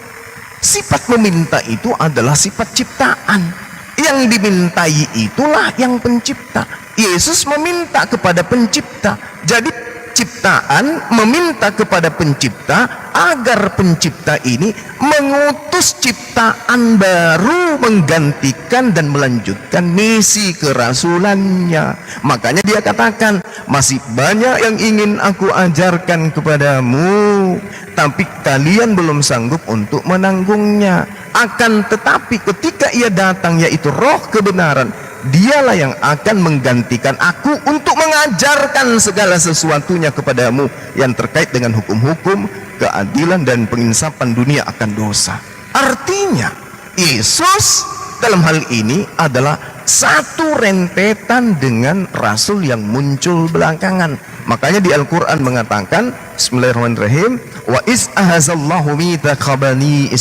Sifat meminta itu adalah sifat ciptaan. Yang dimintai itulah yang pencipta. Yesus meminta kepada pencipta. Jadi ciptaan meminta kepada pencipta agar pencipta ini mengutus ciptaan baru menggantikan dan melanjutkan misi kerasulannya. Makanya dia katakan, masih banyak yang ingin aku ajarkan kepadamu, tapi kalian belum sanggup untuk menanggungnya. Akan tetapi ketika ia datang, yaitu roh kebenaran, dialah yang akan menggantikan aku untuk mengajarkan segala sesuatunya kepadamu yang terkait dengan hukum-hukum, keadilan dan penginsapan dunia akan dosa. Artinya Yesus dalam hal ini adalah satu rentetan dengan rasul yang muncul belakangan. Makanya di Al-Quran mengatakan, Bismillahirrahmanirrahim, wa iz ahazallahu mitsaqa bani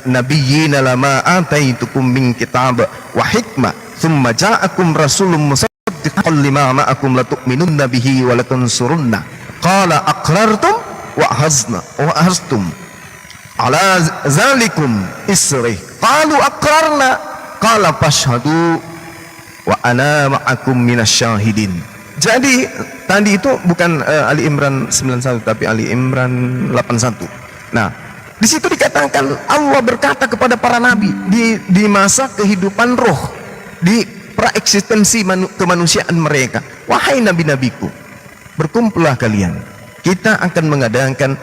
nabiyyina lama ataitukum min kitab wa hikmah thumma ja'akum rasulun musaddiqan lima ma'akum latu'minunna bihi wa latansurunna qala aqrartum wa ahaztum ala zalikum isri qalu aqrarna qala fashhadu wa ana ma'akum minasyahidin. Jadi tadi itu bukan Ali Imran 91 tapi Ali Imran 81. Nah, di situ dikatakan Allah berkata kepada para nabi di masa kehidupan roh, di praeksistensi kemanusiaan mereka, wahai nabi-nabiku, berkumpullah kalian, kita akan mengadakan,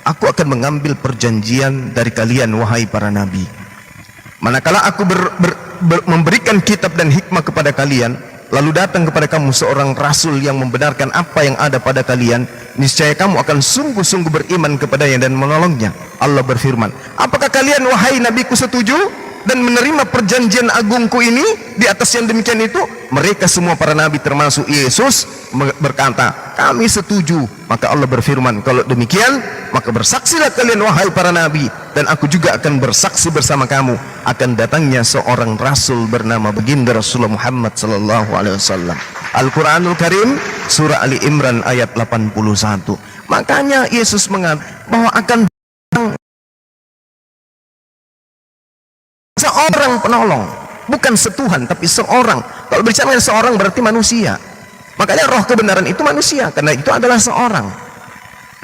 aku akan mengambil perjanjian dari kalian wahai para nabi. Manakala aku memberikan kitab dan hikmah kepada kalian, lalu datang kepada kamu seorang rasul yang membenarkan apa yang ada pada kalian, niscaya kamu akan sungguh-sungguh beriman kepadanya dan menolongnya. Allah berfirman, apakah kalian wahai nabiku setuju dan menerima perjanjian agungku ini? Di atas yang demikian itu, mereka semua para nabi termasuk Yesus berkata, kami setuju. Maka Allah berfirman, kalau demikian maka bersaksilah kalian wahai para nabi, dan aku juga akan bersaksi bersama kamu akan datangnya seorang rasul bernama baginda Rasulullah Muhammad sallallahu alaihi wasallam. Al-Qur'anul Karim surah Ali Imran ayat 81. Makanya Yesus mengatakan bahwa akan seorang penolong, bukan setuhan tapi seorang. Kalau bicara seorang berarti manusia. Makanya roh kebenaran itu manusia, karena itu adalah seorang.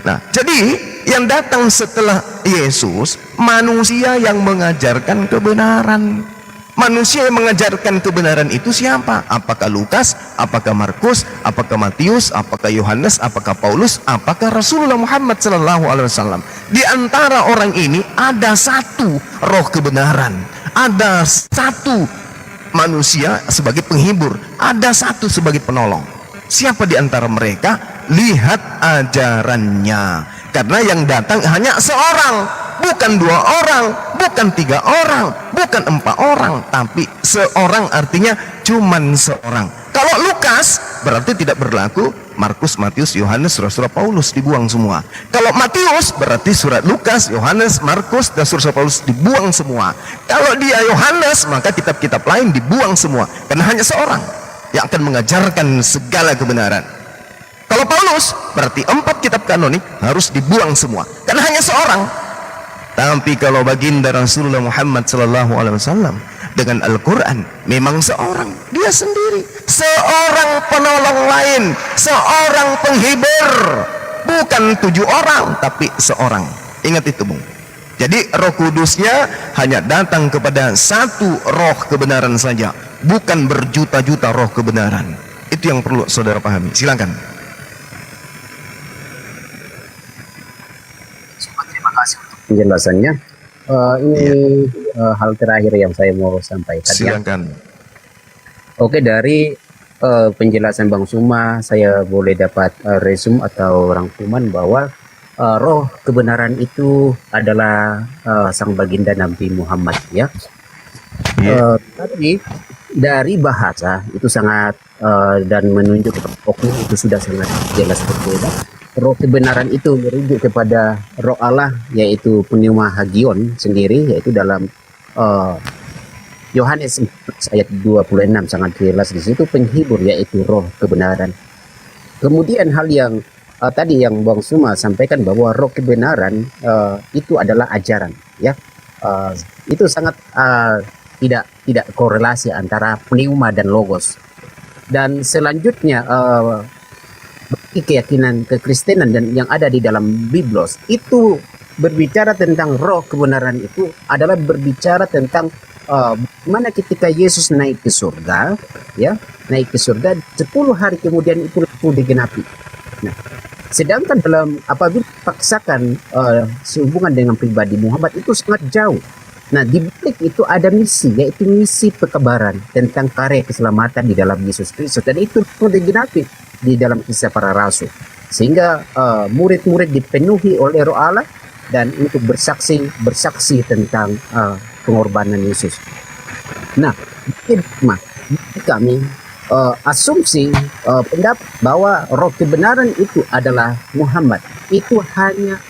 Nah, jadi yang datang setelah Yesus, manusia yang mengajarkan kebenaran. Manusia yang mengajarkan kebenaran itu siapa? Apakah Lukas? Apakah Markus? Apakah Matius? Apakah Yohanes? Apakah Paulus? Apakah Rasulullah Muhammad sallallahu alaihi wasallam? Di antara orang ini ada satu roh kebenaran. Ada satu manusia sebagai penghibur, ada satu sebagai penolong. Siapa di antara mereka? Lihat ajarannya. Karena yang datang hanya seorang, bukan 2 orang, bukan 3 orang, bukan 4 orang, tapi seorang, artinya cuman seorang. Kalau Lukas berarti tidak berlaku, Markus, Matius, Yohanes, Rasul Paulus dibuang semua. Kalau Matius berarti surat Lukas, Yohanes, Markus, dan surat Paulus dibuang semua. Kalau dia Yohanes, maka kitab-kitab lain dibuang semua. Karena hanya seorang yang akan mengajarkan segala kebenaran. Kalau Paulus berarti 4 kitab kanonik harus dibuang semua. Karena hanya seorang. Tapi kalau baginda Rasulullah Muhammad sallallahu alaihi wasallam dengan Al-Quran, memang seorang, dia sendiri, seorang penolong lain, seorang penghibur, bukan 7 orang tapi seorang. Ingat itu, Bung. Jadi Roh Kudusnya hanya datang kepada satu roh kebenaran saja, bukan berjuta-juta roh kebenaran. Itu yang perlu saudara pahami. Silakan. Terima kasih untuk penjelasannya. Ini hal terakhir yang saya mau sampaikan. Silakan. Oke, dari penjelasan Bang Suma, saya boleh dapat resume atau rangkuman bahwa roh kebenaran itu adalah sang baginda Nabi Muhammad, ya. Tapi dari bahasa itu sangat dan menunjuk oknum itu sudah sangat jelas berbeda. Roh kebenaran itu merujuk kepada roh Allah, yaitu pneuma hagion sendiri, yaitu dalam Yohanes 4 ayat 26 sangat jelas di situ, penghibur, yaitu roh kebenaran. Kemudian hal yang tadi yang Bang Suma sampaikan bahwa roh kebenaran itu adalah ajaran, ya. Itu sangat tidak korelasi antara pneuma dan logos. Dan selanjutnya keyakinan kekristenan dan yang ada di dalam Biblos itu berbicara tentang roh kebenaran, itu adalah berbicara tentang bagaimana ketika Yesus naik ke surga, ya, naik ke surga 10 hari kemudian itu digenapi. Nah, sedangkan dalam apabila dipaksakan sehubungan dengan pribadi Muhammad itu sangat jauh. Nah, di balik itu ada misi, yaitu misi pekabaran tentang karya keselamatan di dalam Yesus Kristus, dan itu digenapi di dalam kisah para rasul, sehingga murid-murid dipenuhi oleh Roh Allah dan untuk bersaksi tentang pengorbanan Yesus. Nah, kami asumsi pendapat bahwa roh kebenaran itu adalah Muhammad itu hanya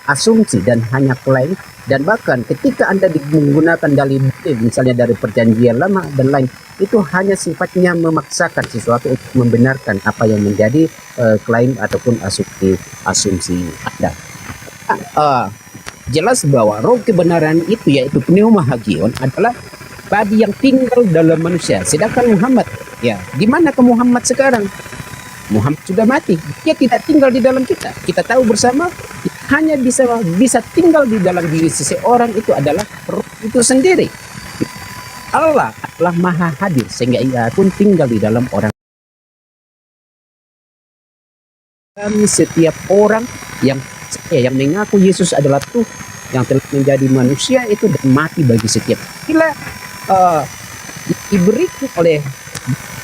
asumsi dan hanya klaim. Dan bahkan ketika Anda menggunakan dalil misalnya dari perjanjian lama dan lain, itu hanya sifatnya memaksakan sesuatu untuk membenarkan apa yang menjadi klaim ataupun asumsi Anda. Jelas bahwa roh kebenaran itu, yaitu pneuma hagion, adalah badi yang tinggal dalam manusia. Sedangkan Muhammad, ya, di mana ke Muhammad sekarang? Muhammad sudah mati, dia tidak tinggal di dalam kita. Kita tahu bersama, hanya bisa tinggal di dalam diri seseorang itu adalah roh itu sendiri. Allah adalah maha hadir sehingga ia pun tinggal di dalam orang. Kami setiap orang yang mengaku Yesus adalah Tuhan yang telah menjadi manusia itu dan mati bagi setiap. Bila diberikan oleh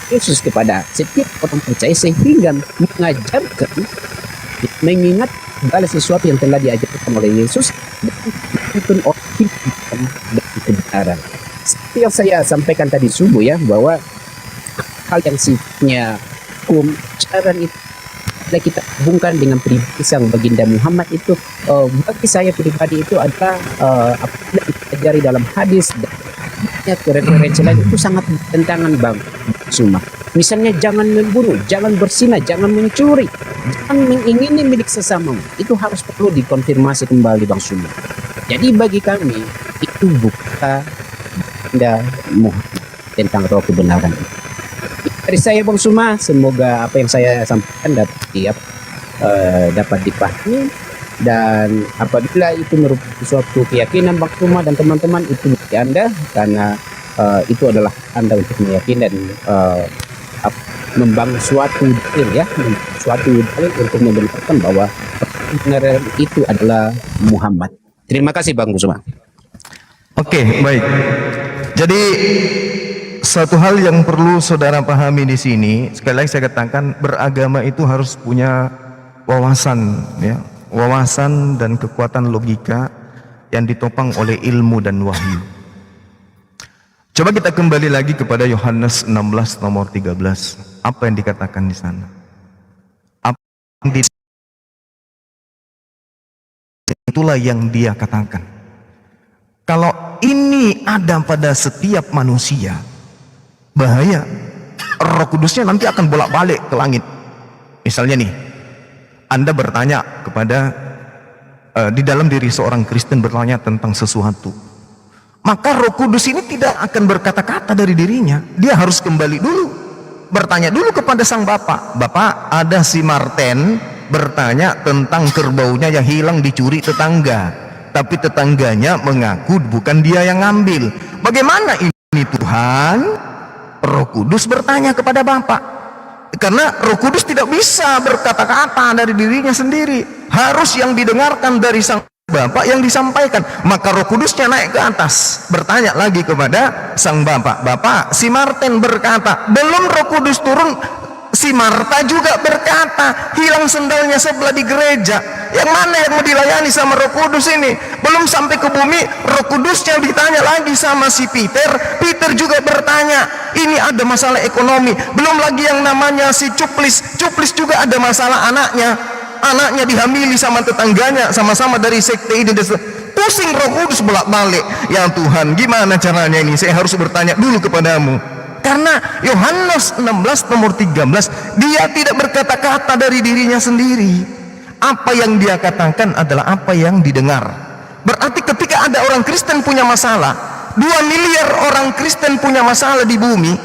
Yesus kepada setiap orang percaya sehingga mengajarkan, mengingat segala sesuatu yang telah diajarkan oleh Yesus dan menuntun orang hidup dan kebenaran. Seperti yang saya sampaikan tadi subuh, ya, bahwa hal yang sifatnya hukum ajaran itu kita hubungkan dengan pribadi sang baginda Muhammad itu, bagi saya pribadi itu adalah apa yang dipelajari dalam hadis dan referensi lain itu sangat bertentangan, Bang Suma. Misalnya jangan membunuh, jangan berzina, jangan mencuri, jangan mengingini milik sesamamu. Itu harus perlu dikonfirmasi kembali, Bang Suma. Jadi bagi kami itu bukan Muhammad tentang roh kebenaran. Dari saya, Bang Suma, semoga apa yang saya sampaikan dapat dapat dipahami. Dan apabila itu merupakan suatu keyakinan Bang Suma dan teman-teman, itu bagi Anda, karena itu adalah Anda untuk meyakini dan membangun suatu dalil ya, suatu dalil untuk membenarkan bahwa kebenaran itu adalah Muhammad. Terima kasih Bang Suma. Oke, baik. Jadi satu hal yang perlu saudara pahami di sini, sekali lagi saya katakan, beragama itu harus punya wawasan, ya, wawasan dan kekuatan logika yang ditopang oleh ilmu dan wahyu. Coba kita kembali lagi kepada Yohanes 16 nomor 13. Apa yang dikatakan di sana? Apa yang itulah yang dia katakan. Kalau ini ada pada setiap manusia, bahaya. Roh Kudusnya nanti akan bolak-balik ke langit. Misalnya nih, Anda bertanya kepada di dalam diri seorang Kristen bertanya tentang sesuatu, maka Roh Kudus ini tidak akan berkata-kata dari dirinya. Dia harus kembali dulu, bertanya dulu kepada sang Bapa. Bapak, ada si Martin bertanya tentang kerbaunya yang hilang dicuri tetangga, tapi tetangganya mengaku bukan dia yang ngambil. Bagaimana ini Tuhan? Roh Kudus bertanya kepada Bapa, karena Roh Kudus tidak bisa berkata-kata dari dirinya sendiri, harus yang didengarkan dari sang Bapak yang disampaikan. Maka Roh Kudusnya naik ke atas, bertanya lagi kepada sang Bapak. Bapak, si Martin berkata, belum Roh Kudus turun, si Marta juga berkata, hilang sendalnya sebelah di gereja. Yang mana yang mau dilayani sama Roh Kudus ini? Belum sampai ke bumi, Roh Kudusnya ditanya lagi sama si Peter. Peter juga bertanya, ini ada masalah ekonomi. Belum lagi yang namanya si Cuplis. Cuplis juga ada masalah anaknya dihamili sama tetangganya, sama-sama dari sekte ini. Pusing Roh Kudus bolak-balik. Ya Tuhan, gimana caranya ini? Saya harus bertanya dulu kepadamu. Karena Yohanes 16 nomor 13, dia tidak berkata-kata dari dirinya sendiri. Apa yang dia katakan adalah apa yang didengar. Berarti ketika ada orang Kristen punya masalah, 2 miliar orang Kristen punya masalah di bumi,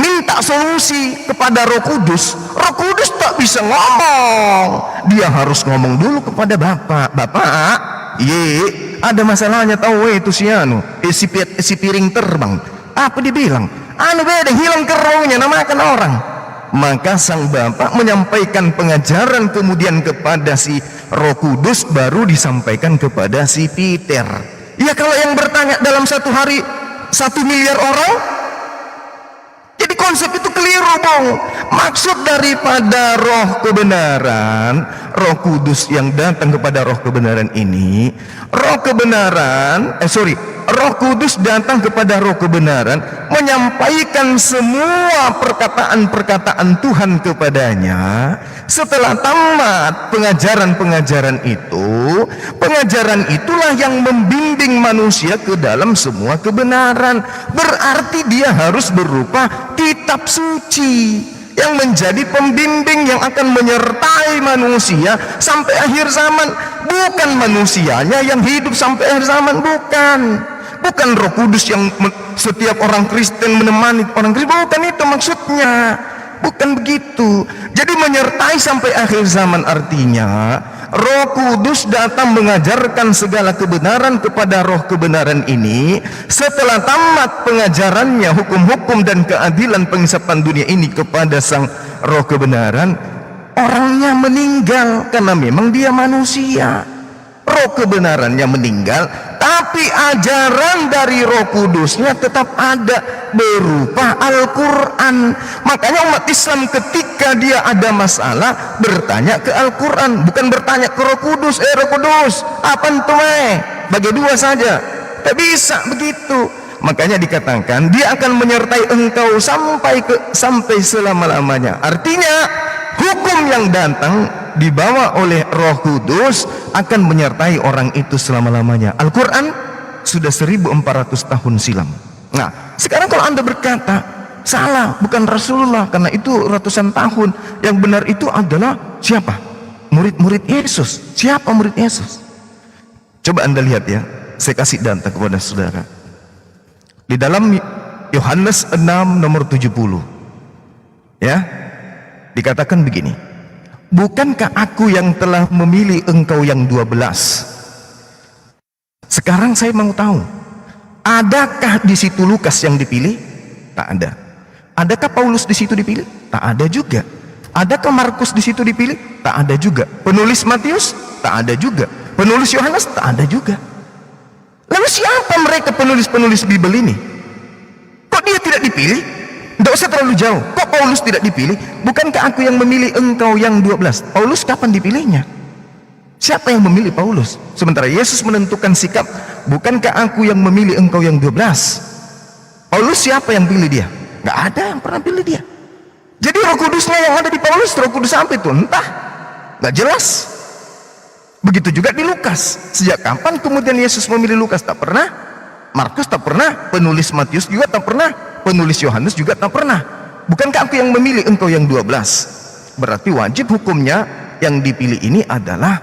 minta solusi kepada Roh Kudus, Roh Kudus tak bisa ngomong. Dia harus ngomong dulu kepada Bapak. Bapak, ada masalahnya, tahu itu si piring terbang. Apa dibilang? Beda, hilang kerohnya, namakan orang. Maka sang Bapak menyampaikan pengajaran kemudian kepada si Roh Kudus, baru disampaikan kepada si Peter. Ya kalau yang bertanya dalam satu hari 1 miliar orang, jadi konsep itu keliru dong. Maksud daripada roh kebenaran, Roh Kudus yang datang kepada roh kebenaran ini, Roh Kudus datang kepada roh kebenaran, menyampaikan semua perkataan-perkataan Tuhan kepadanya. Setelah tamat pengajaran-pengajaran itu, pengajaran itulah yang membimbing manusia ke dalam semua kebenaran. Berarti dia harus berupa kitab suci yang menjadi pembimbing yang akan menyertai manusia sampai akhir zaman. Bukan manusianya yang hidup sampai akhir zaman, bukan Roh Kudus yang setiap orang Kristen menemani orang Kristen, bukan itu maksudnya, bukan begitu. Jadi menyertai sampai akhir zaman artinya Roh Kudus datang mengajarkan segala kebenaran kepada roh kebenaran ini. Setelah tamat pengajarannya, hukum-hukum dan keadilan pengisapan dunia ini kepada sang roh kebenaran, orangnya meninggal karena memang dia manusia. Roh kebenarannya meninggal, tapi ajaran dari Roh Kudusnya tetap ada berupa Al-Quran. Makanya umat Islam ketika dia ada masalah bertanya ke Al-Quran, bukan bertanya ke Roh Kudus. Roh Kudus, apa itu bagi dua saja, tak bisa begitu. Makanya dikatakan dia akan menyertai engkau sampai selama-lamanya. Artinya hukum yang datang dibawa oleh Roh Kudus akan menyertai orang itu selama-lamanya. Al-Quran sudah 1400 tahun silam. Nah, sekarang kalau Anda berkata salah, bukan Rasulullah, karena itu ratusan tahun, yang benar itu adalah siapa? Murid-murid Yesus. Siapa murid Yesus? Coba Anda lihat ya, saya kasih data kepada saudara. Di dalam Yohanes 6 nomor 70 ya, dikatakan begini, bukankah aku yang telah memilih engkau yang 12? Sekarang saya mau tahu, adakah di situ Lukas yang dipilih? Tak ada. Adakah Paulus di situ dipilih? Tak ada juga. Adakah Markus di situ dipilih? Tak ada juga. Penulis Matius? Tak ada juga. Penulis Yohanes? Tak ada juga. Lalu siapa mereka penulis-penulis Bible ini? Kok dia tidak dipilih? Tidak usah terlalu jauh. Kok Paulus tidak dipilih? Bukankah aku yang memilih engkau yang 12? Paulus kapan dipilihnya? Siapa yang memilih Paulus? Sementara Yesus menentukan sikap, bukankah aku yang memilih engkau yang 12? Paulus siapa yang pilih dia? Nggak ada yang pernah pilih dia. Jadi Roh Kudusnya yang ada di Paulus, Roh Kudus apa itu? Entah, nggak jelas. Begitu juga di Lukas. Sejak kapan kemudian Yesus memilih Lukas? Tak pernah. Markus tak pernah. Penulis Matius juga tak pernah. Penulis Yohanes juga tak pernah. Bukankah aku yang memilih engkau yang 12? Berarti wajib hukumnya yang dipilih ini adalah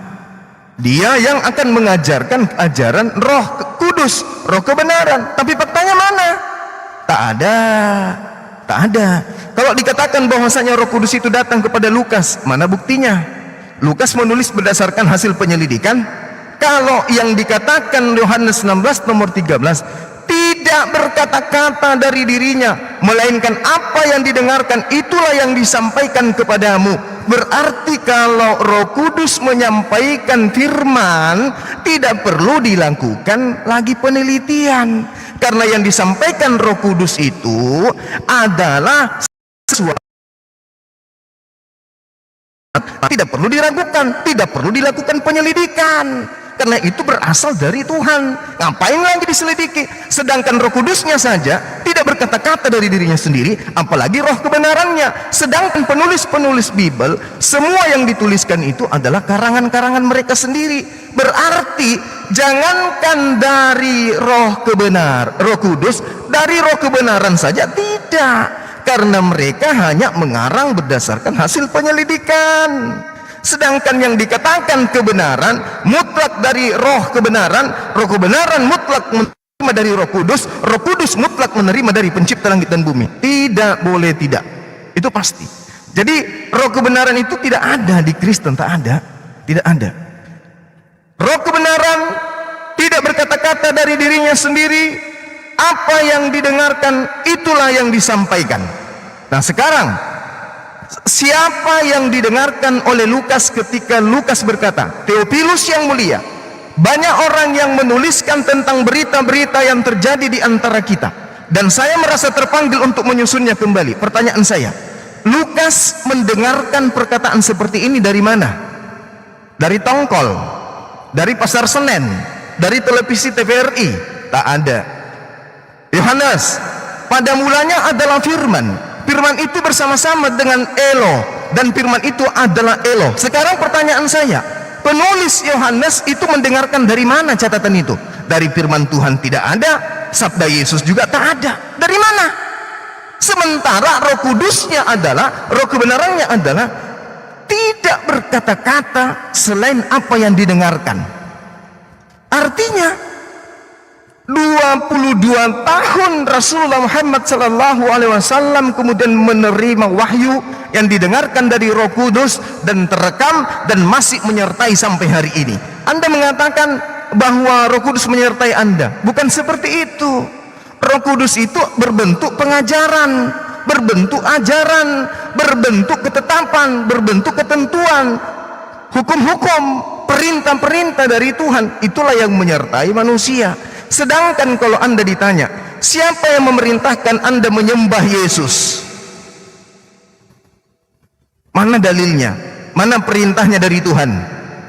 dia yang akan mengajarkan ajaran Roh Kudus, Roh kebenaran. Tapi faktanya mana? Tak ada. Tak ada. Kalau dikatakan bahwasanya Roh Kudus itu datang kepada Lukas, mana buktinya? Lukas menulis berdasarkan hasil penyelidikan. Kalau yang dikatakan Yohanes 16 nomor 13, tidak berkata-kata dari dirinya, melainkan apa yang didengarkan itulah yang disampaikan kepadamu. Berarti kalau Roh Kudus menyampaikan firman, tidak perlu dilakukan lagi penelitian, karena yang disampaikan Roh Kudus itu adalah sesuatu tidak perlu diragukan, tidak perlu dilakukan penyelidikan, karena itu berasal dari Tuhan. Ngapain lagi diselidiki? Sedangkan Roh Kudusnya saja tidak berkata-kata dari dirinya sendiri, apalagi Roh kebenarannya. Sedangkan penulis-penulis Bible, semua yang dituliskan itu adalah karangan-karangan mereka sendiri. Berarti jangankan dari Roh Kudus, dari Roh kebenaran saja tidak, karena mereka hanya mengarang berdasarkan hasil penyelidikan. Sedangkan yang dikatakan kebenaran mutlak dari Roh kebenaran, Roh kebenaran mutlak menerima dari Roh Kudus mutlak menerima dari pencipta langit dan bumi. Tidak boleh tidak, itu pasti. Jadi Roh kebenaran itu tidak ada di Kristen, tak ada, tidak ada. Roh kebenaran tidak berkata-kata dari dirinya sendiri. Apa yang didengarkan itulah yang disampaikan. Nah sekarang, siapa yang didengarkan oleh Lukas ketika Lukas berkata, Theophilus yang mulia, banyak orang yang menuliskan tentang berita-berita yang terjadi di antara kita, dan saya merasa terpanggil untuk menyusunnya kembali. Pertanyaan saya, Lukas mendengarkan perkataan seperti ini dari mana? Dari Tongkol, dari Pasar Senen, dari televisi TVRI? Tak ada. Yohanes, pada mulanya adalah firman. Firman itu bersama-sama dengan Elo, dan firman itu adalah Elo. Sekarang pertanyaan saya, penulis Yohanes itu mendengarkan dari mana catatan itu? Dari firman Tuhan tidak ada, sabda Yesus juga tak ada. Dari mana? Sementara Roh Kudusnya adalah, Roh kebenarannya adalah tidak berkata-kata selain apa yang didengarkan. Artinya 22 tahun Rasulullah Muhammad sallallahu alaihi wasallam kemudian menerima wahyu yang didengarkan dari Roh Kudus dan terekam dan masih menyertai sampai hari ini. Anda mengatakan bahwa Roh Kudus menyertai Anda, bukan seperti itu. Roh Kudus itu berbentuk pengajaran, berbentuk ajaran, berbentuk ketetapan, berbentuk ketentuan, hukum-hukum, perintah-perintah dari Tuhan. Itulah yang menyertai manusia. Sedangkan kalau Anda ditanya, siapa yang memerintahkan Anda menyembah Yesus? Mana dalilnya? Mana perintahnya dari Tuhan?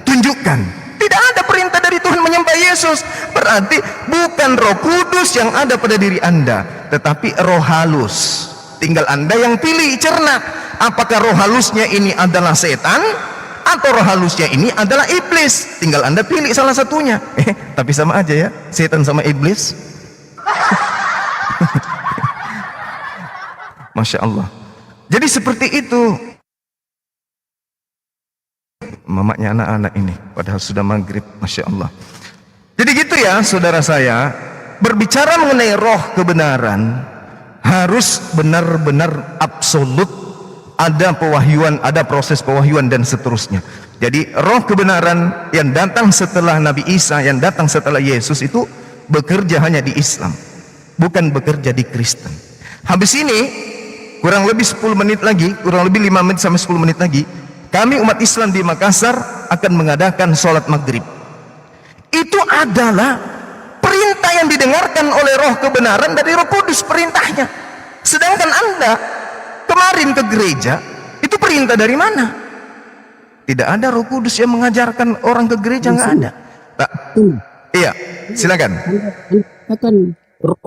Tunjukkan. Tidak ada perintah dari Tuhan menyembah Yesus. Berarti bukan Roh Kudus yang ada pada diri Anda, tetapi roh halus. Tinggal Anda yang pilih, cerna. Apakah roh halusnya ini adalah setan, atau roh halusnya ini adalah iblis? Tinggal Anda pilih salah satunya. Tapi sama aja ya, setan sama iblis. Masya Allah. Jadi seperti itu. Mamaknya anak-anak ini, padahal sudah maghrib. Masya Allah. Jadi gitu ya saudara saya, berbicara mengenai roh kebenaran harus benar-benar absolut, ada pewahyuan, ada proses pewahyuan dan seterusnya. Jadi roh kebenaran yang datang setelah Nabi Isa, yang datang setelah Yesus itu bekerja hanya di Islam, bukan bekerja di Kristen. Habis ini kurang lebih 10 menit lagi, kurang lebih 5 menit sampai 10 menit lagi, kami umat Islam di Makassar akan mengadakan sholat maghrib. Itu adalah perintah yang didengarkan oleh roh kebenaran dari Roh Kudus, perintahnya. Sedangkan Anda kemarin ke gereja, itu perintah dari mana? Tidak ada Roh Kudus yang mengajarkan orang ke gereja, nggak ada. Tak. Iya, silakan. Akan roh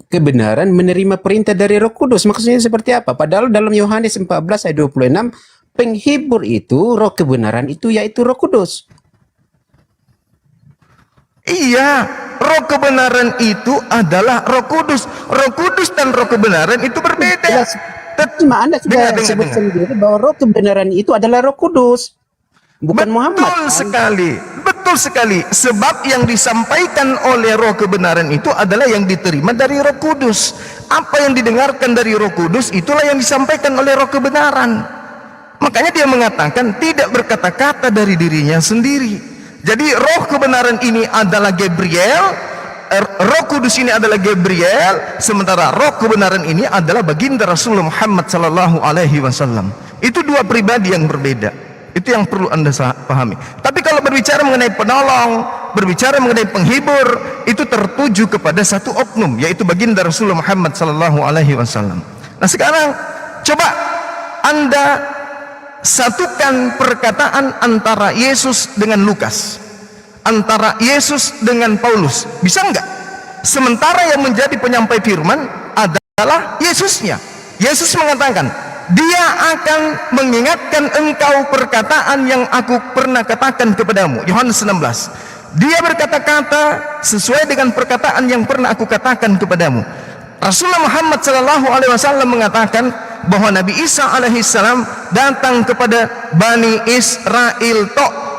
kebenaran menerima perintah dari Roh Kudus. Maksudnya seperti apa? Padahal dalam Yohanes 14 ayat 26, penghibur itu, roh kebenaran itu yaitu Roh Kudus. Iya, roh kebenaran itu adalah Roh Kudus. Roh Kudus dan roh kebenaran itu berbeda. Cuma Anda sudah sebut sendiri bahwa roh kebenaran itu adalah Roh Kudus, bukan Muhammad. Betul sekali, betul sekali. Sebab yang disampaikan oleh roh kebenaran itu adalah yang diterima dari Roh Kudus. Apa yang didengarkan dari Roh Kudus itulah yang disampaikan oleh roh kebenaran. Makanya dia mengatakan tidak berkata-kata dari dirinya sendiri. Jadi roh kebenaran ini adalah Gabriel, Roh Kudus ini adalah Gabriel, sementara roh kebenaran ini adalah baginda Rasulullah Muhammad sallallahu alaihi wasallam. Itu dua pribadi yang berbeda. Itu yang perlu Anda pahami. Tapi kalau berbicara mengenai penolong, berbicara mengenai penghibur, itu tertuju kepada satu oknum, yaitu baginda Rasulullah Muhammad sallallahu alaihi wasallam. Nah, sekarang coba Anda satukan perkataan antara Yesus dengan Lukas, antara Yesus dengan Paulus. Bisa enggak? Sementara yang menjadi penyampai firman adalah Yesusnya. Yesus mengatakan, dia akan mengingatkan engkau perkataan yang aku pernah katakan kepadamu. Yohanes 16. Dia berkata-kata sesuai dengan perkataan yang pernah aku katakan kepadamu. Rasulullah Muhammad sallallahu alaihi wasallam mengatakan bahwa Nabi Isa alaihi salam datang kepada Bani Israel.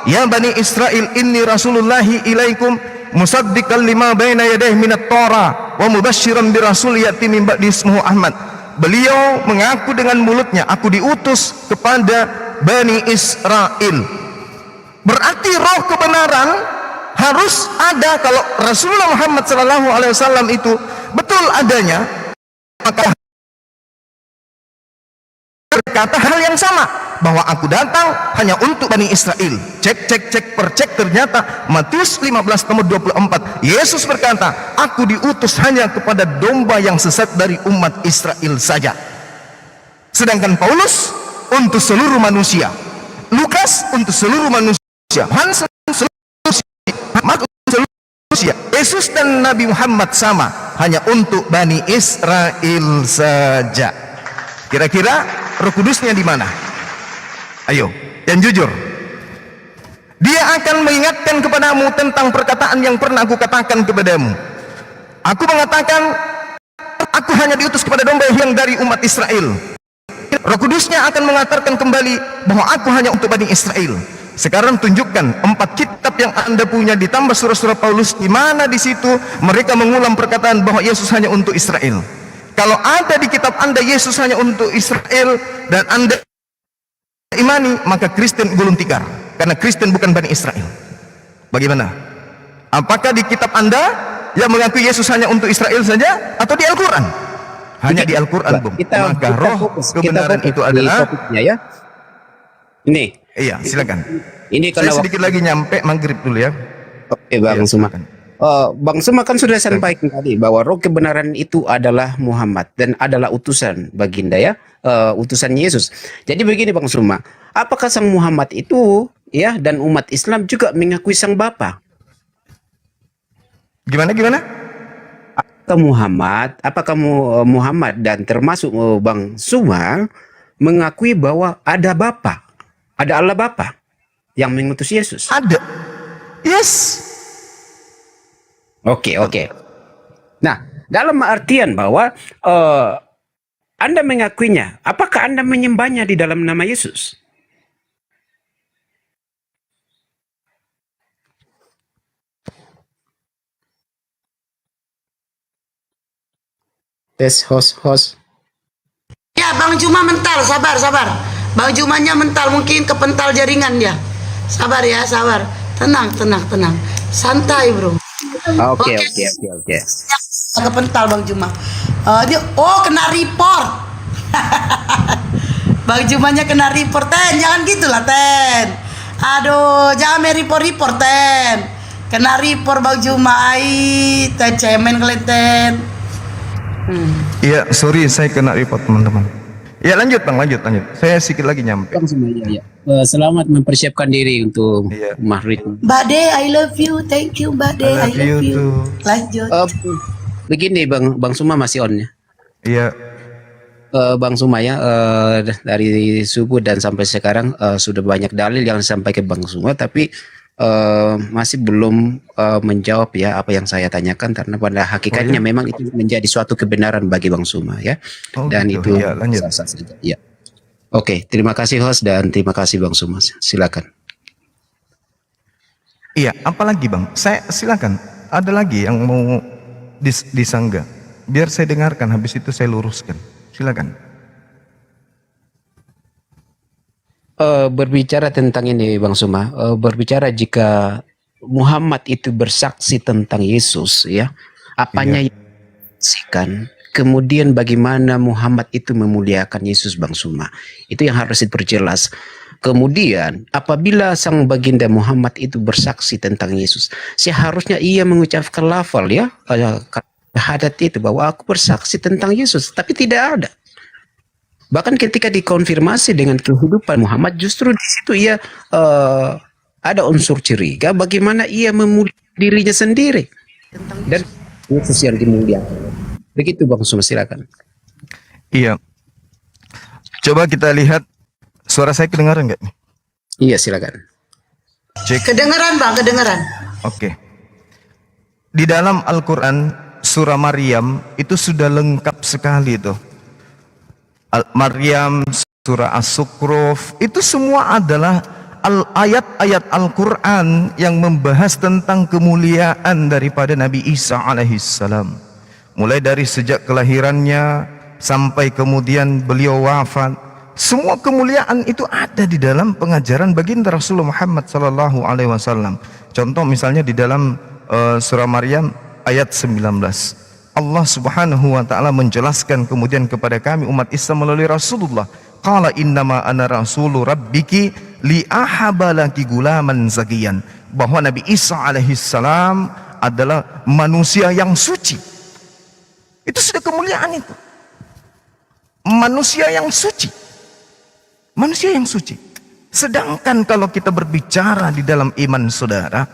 Ya Bani Israel, inni rasulullahi ilaikum musaddiqan lima baina yadayhi minat Torah wa mubasysyiran bi rasul ya'ti min ba'di ismuhu Ahmad. Beliau mengaku dengan mulutnya, aku diutus kepada Bani Israel. Berarti roh kebenaran harus ada. Kalau Rasulullah Muhammad sallallahu alaihi wasallam itu betul adanya, maka berkata hal yang sama, bahwa aku datang hanya untuk Bani Israel. Cek ternyata Matius 15 nomor 24, Yesus berkata, aku diutus hanya kepada domba yang sesat dari umat Israel saja. Sedangkan Paulus untuk seluruh manusia, Lukas untuk seluruh manusia, Yohanes untuk seluruh manusia. Yesus dan Nabi Muhammad sama, hanya untuk Bani Israel saja. Kira-kira Roh Kudusnya di mana? Ayo, yang jujur. Dia akan mengingatkan kepadamu tentang perkataan yang pernah aku katakan kepadamu. Aku mengatakan, aku hanya diutus kepada domba yang dari umat Israel. Roh Kudusnya akan mengatakan kembali bahwa aku hanya untuk Bani Israel. Sekarang tunjukkan 4 kitab yang Anda punya ditambah surah-surah Paulus, di mana di situ mereka mengulang perkataan bahwa Yesus hanya untuk Israel. Kalau ada di kitab Anda Yesus hanya untuk Israel dan Anda imani, maka Kristen gulung tikar, karena Kristen bukan Bani Israel. Bagaimana? Apakah di kitab Anda yang mengaku Yesus hanya untuk Israel saja, atau di Al-Quran? Hanya di Al-Quran, Bung. Maka roh kebenaran itu adalah ya. Ini. Iya, silakan. Ini saya sedikit lagi nyampe maghrib dulu ya. Oke, Bang Suma. Bang Suma kan sudah sampaikan tadi bahwa roh kebenaran itu adalah Muhammad dan adalah utusan baginda ya, utusan Yesus. Jadi begini Bang Suma, apakah sang Muhammad itu ya dan umat Islam juga mengakui sang Bapa? Gimana? Apakah Muhammad dan termasuk Bang Suma mengakui bahwa ada Bapa, ada Allah Bapa yang mengutus Yesus? Ada. Yes. Oke. Nah, dalam artian bahwa Anda mengakuinya, apakah Anda menyembahnya di dalam nama Yesus? Tes host. Bang Juma mental, sabar, sabar. Bang Jumanya mental, mungkin kepental jaringan dia. Sabar ya, sabar. Tenang, tenang, tenang. Santai, bro. Oke, Oke. oke, oke, oke. Kepental Bang Juma. Dia, kena report. Bang Jumanya kena report, Ten. Jangan gitulah, Ten. Aduh, jangan main report-report, Ten. Kena report Bang Juma. Ten cemen kalian, Ten. Iya, sorry saya kena report teman-teman. Ya lanjut bang, lanjut. Saya sedikit lagi nyampe. Bang semuanya, ya. Selamat mempersiapkan diri untuk Iya. maghrib. Mbak De, I love you. Thank you, Mbak De. I love you. too. Lanjut. Begini Bang Suma masih on ya. Iya, Bang Suma ya, dari subuh dan sampai sekarang sudah banyak dalil yang disampaikan Bang Suma, tapi masih belum menjawab ya apa yang saya tanyakan, karena pada hakikatnya memang itu menjadi suatu kebenaran bagi Bang Suma ya. Oh, Dan gitu. itu Ya, lanjut. sah-sah saja. Ya. Oke, terima kasih host dan terima kasih Bang Suma. Silakan. iya. Apalagi bang? Saya silakan. Ada lagi yang mau disanggah? Biar saya dengarkan. Habis itu saya luruskan. Silakan. Berbicara tentang ini Bang Suma, berbicara jika Muhammad itu bersaksi tentang Yesus ya, apanya yang disaksikan, kemudian bagaimana Muhammad itu memuliakan Yesus Bang Suma, itu yang harus diperjelas. Kemudian apabila sang baginda Muhammad itu bersaksi tentang Yesus, seharusnya ia mengucapkan lafal ya, syahadat itu bahwa aku bersaksi tentang Yesus, tapi tidak ada. Bahkan ketika dikonfirmasi dengan kehidupan Muhammad, justru di situ ia ada unsur curiga bagaimana ia memuliakan dirinya sendiri dan Yesus yang dimuliakan. Begitu Bang Suma, silakan. Iya. Coba kita lihat. Suara saya kedengaran nggak nih? Iya, silakan. Cek. Kedengeran Bang, kedengeran. Oke. Di dalam Al-Quran surah Maryam itu sudah lengkap sekali tuh. Maryam, surah As-Sukhruf, itu semua adalah ayat-ayat Al-Quran yang membahas tentang kemuliaan daripada Nabi Isa alaihissalam. Mulai dari sejak kelahirannya sampai kemudian beliau wafat, semua kemuliaan itu ada di dalam pengajaran baginda Rasulullah Muhammad sallallahu alaihi wasallam. Contoh misalnya di dalam surah Maryam ayat 19. Allah subhanahu wa ta'ala menjelaskan kemudian kepada kami umat Islam melalui Rasulullah. Qala innama ana rasulu rabbiki li'ahabalaki gulaman zakiyan. Bahwa Nabi Isa alaihissalam adalah manusia yang suci. Itu sudah kemuliaan itu. Manusia yang suci. Manusia yang suci. Sedangkan kalau kita berbicara di dalam iman saudara,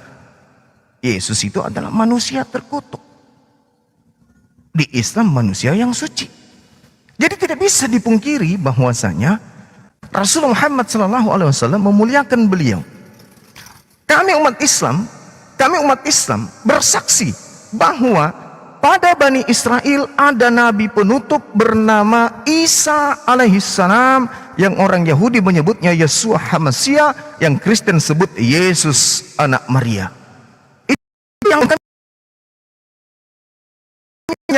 Yesus itu adalah manusia terkutuk. Di Islam manusia yang suci. Jadi tidak bisa dipungkiri bahwasanya Rasulullah Muhammad SAW memuliakan beliau. Kami umat Islam bersaksi bahwa pada Bani Israel ada nabi penutup bernama Isa alaihissalam, yang orang Yahudi menyebutnya Yeshua HaMashiach, yang Kristen sebut Yesus anak Maria. Itu yang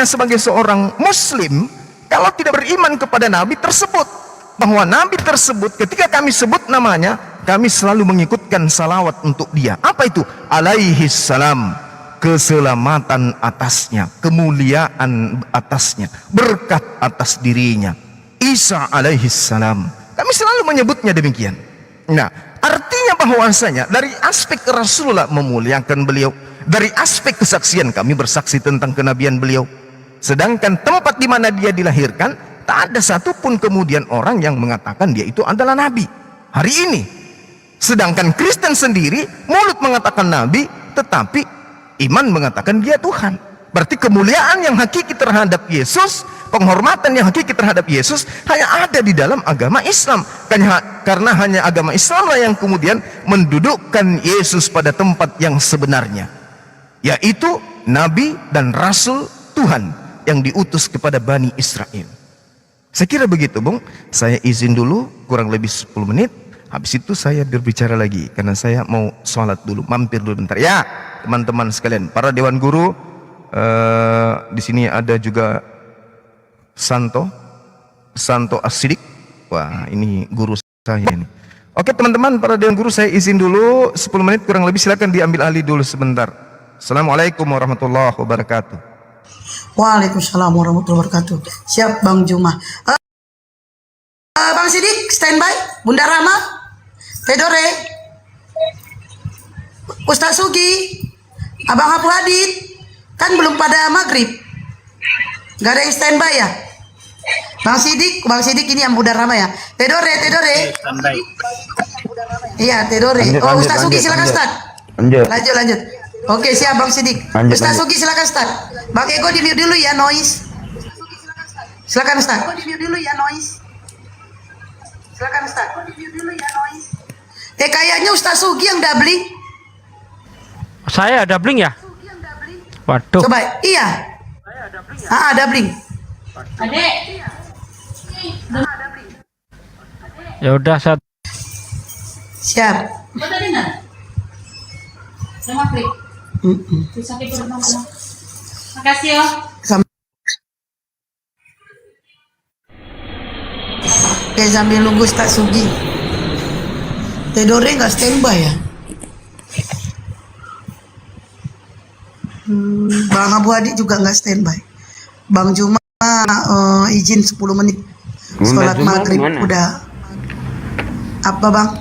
sebagai seorang muslim, kalau tidak beriman kepada nabi tersebut, bahwa nabi tersebut ketika kami sebut namanya, kami selalu mengikutkan salawat untuk dia. Apa itu? Alaihi salam, keselamatan atasnya, kemuliaan atasnya, berkat atas dirinya. Isa alaihi salam, kami selalu menyebutnya demikian. Nah, artinya bahwasanya dari aspek Rasulullah memuliakan beliau, dari aspek kesaksian kami bersaksi tentang kenabian beliau. Sedangkan tempat di mana dia dilahirkan, tak ada satupun kemudian orang yang mengatakan dia itu adalah nabi hari ini. Sedangkan Kristen sendiri mulut mengatakan nabi, tetapi iman mengatakan dia Tuhan. Berarti kemuliaan yang hakiki terhadap Yesus, penghormatan yang hakiki terhadap Yesus hanya ada di dalam agama Islam. Karena hanya agama Islamlah yang kemudian mendudukkan Yesus pada tempat yang sebenarnya, yaitu nabi dan rasul Tuhan yang diutus kepada Bani Israel. Saya kira begitu, Bung. Saya izin dulu kurang lebih 10 menit. Habis itu saya berbicara lagi karena saya mau sholat dulu, mampir dulu bentar. Ya, teman-teman sekalian, para dewan guru, di sini ada juga Santo. Santo Asidik. Wah, ini guru saya ini. Oke teman-teman, para dewan guru, saya izin dulu 10 menit kurang lebih, silakan diambil alih dulu sebentar. Assalamualaikum warahmatullahi wabarakatuh. Waalaikumsalam warahmatullahi wabarakatuh. Siap Bang Juma. Bang Sidik standby. Bunda Rama, Tedore, Ustaz Sugi, Abang Abu Hadid, kan belum pada maghrib. Gak ada yang standby ya? Bang Sidik ini yang Bunda Rama ya. Tedore. Iya, Tedore. Oh, Ustaz Sugi silakan start. Lanjut. Oke, siap Bang Sidik. Ustaz Sugi silakan start. Bang Ego di mute dulu ya, noise. Silakan start. Kayaknya Ustaz Sugi yang doubling. Saya doubling ya? Waduh. Coba, iya. Doubling. Ya udah saya Siap. Makasih ya. Oke, sambil nunggu Ustaz Sugi. Tedore nggak standby ya? Bang Abu Hadi juga nggak standby. Bang Juma izin 10 menit. Sholat maghrib udah. Apa Bang?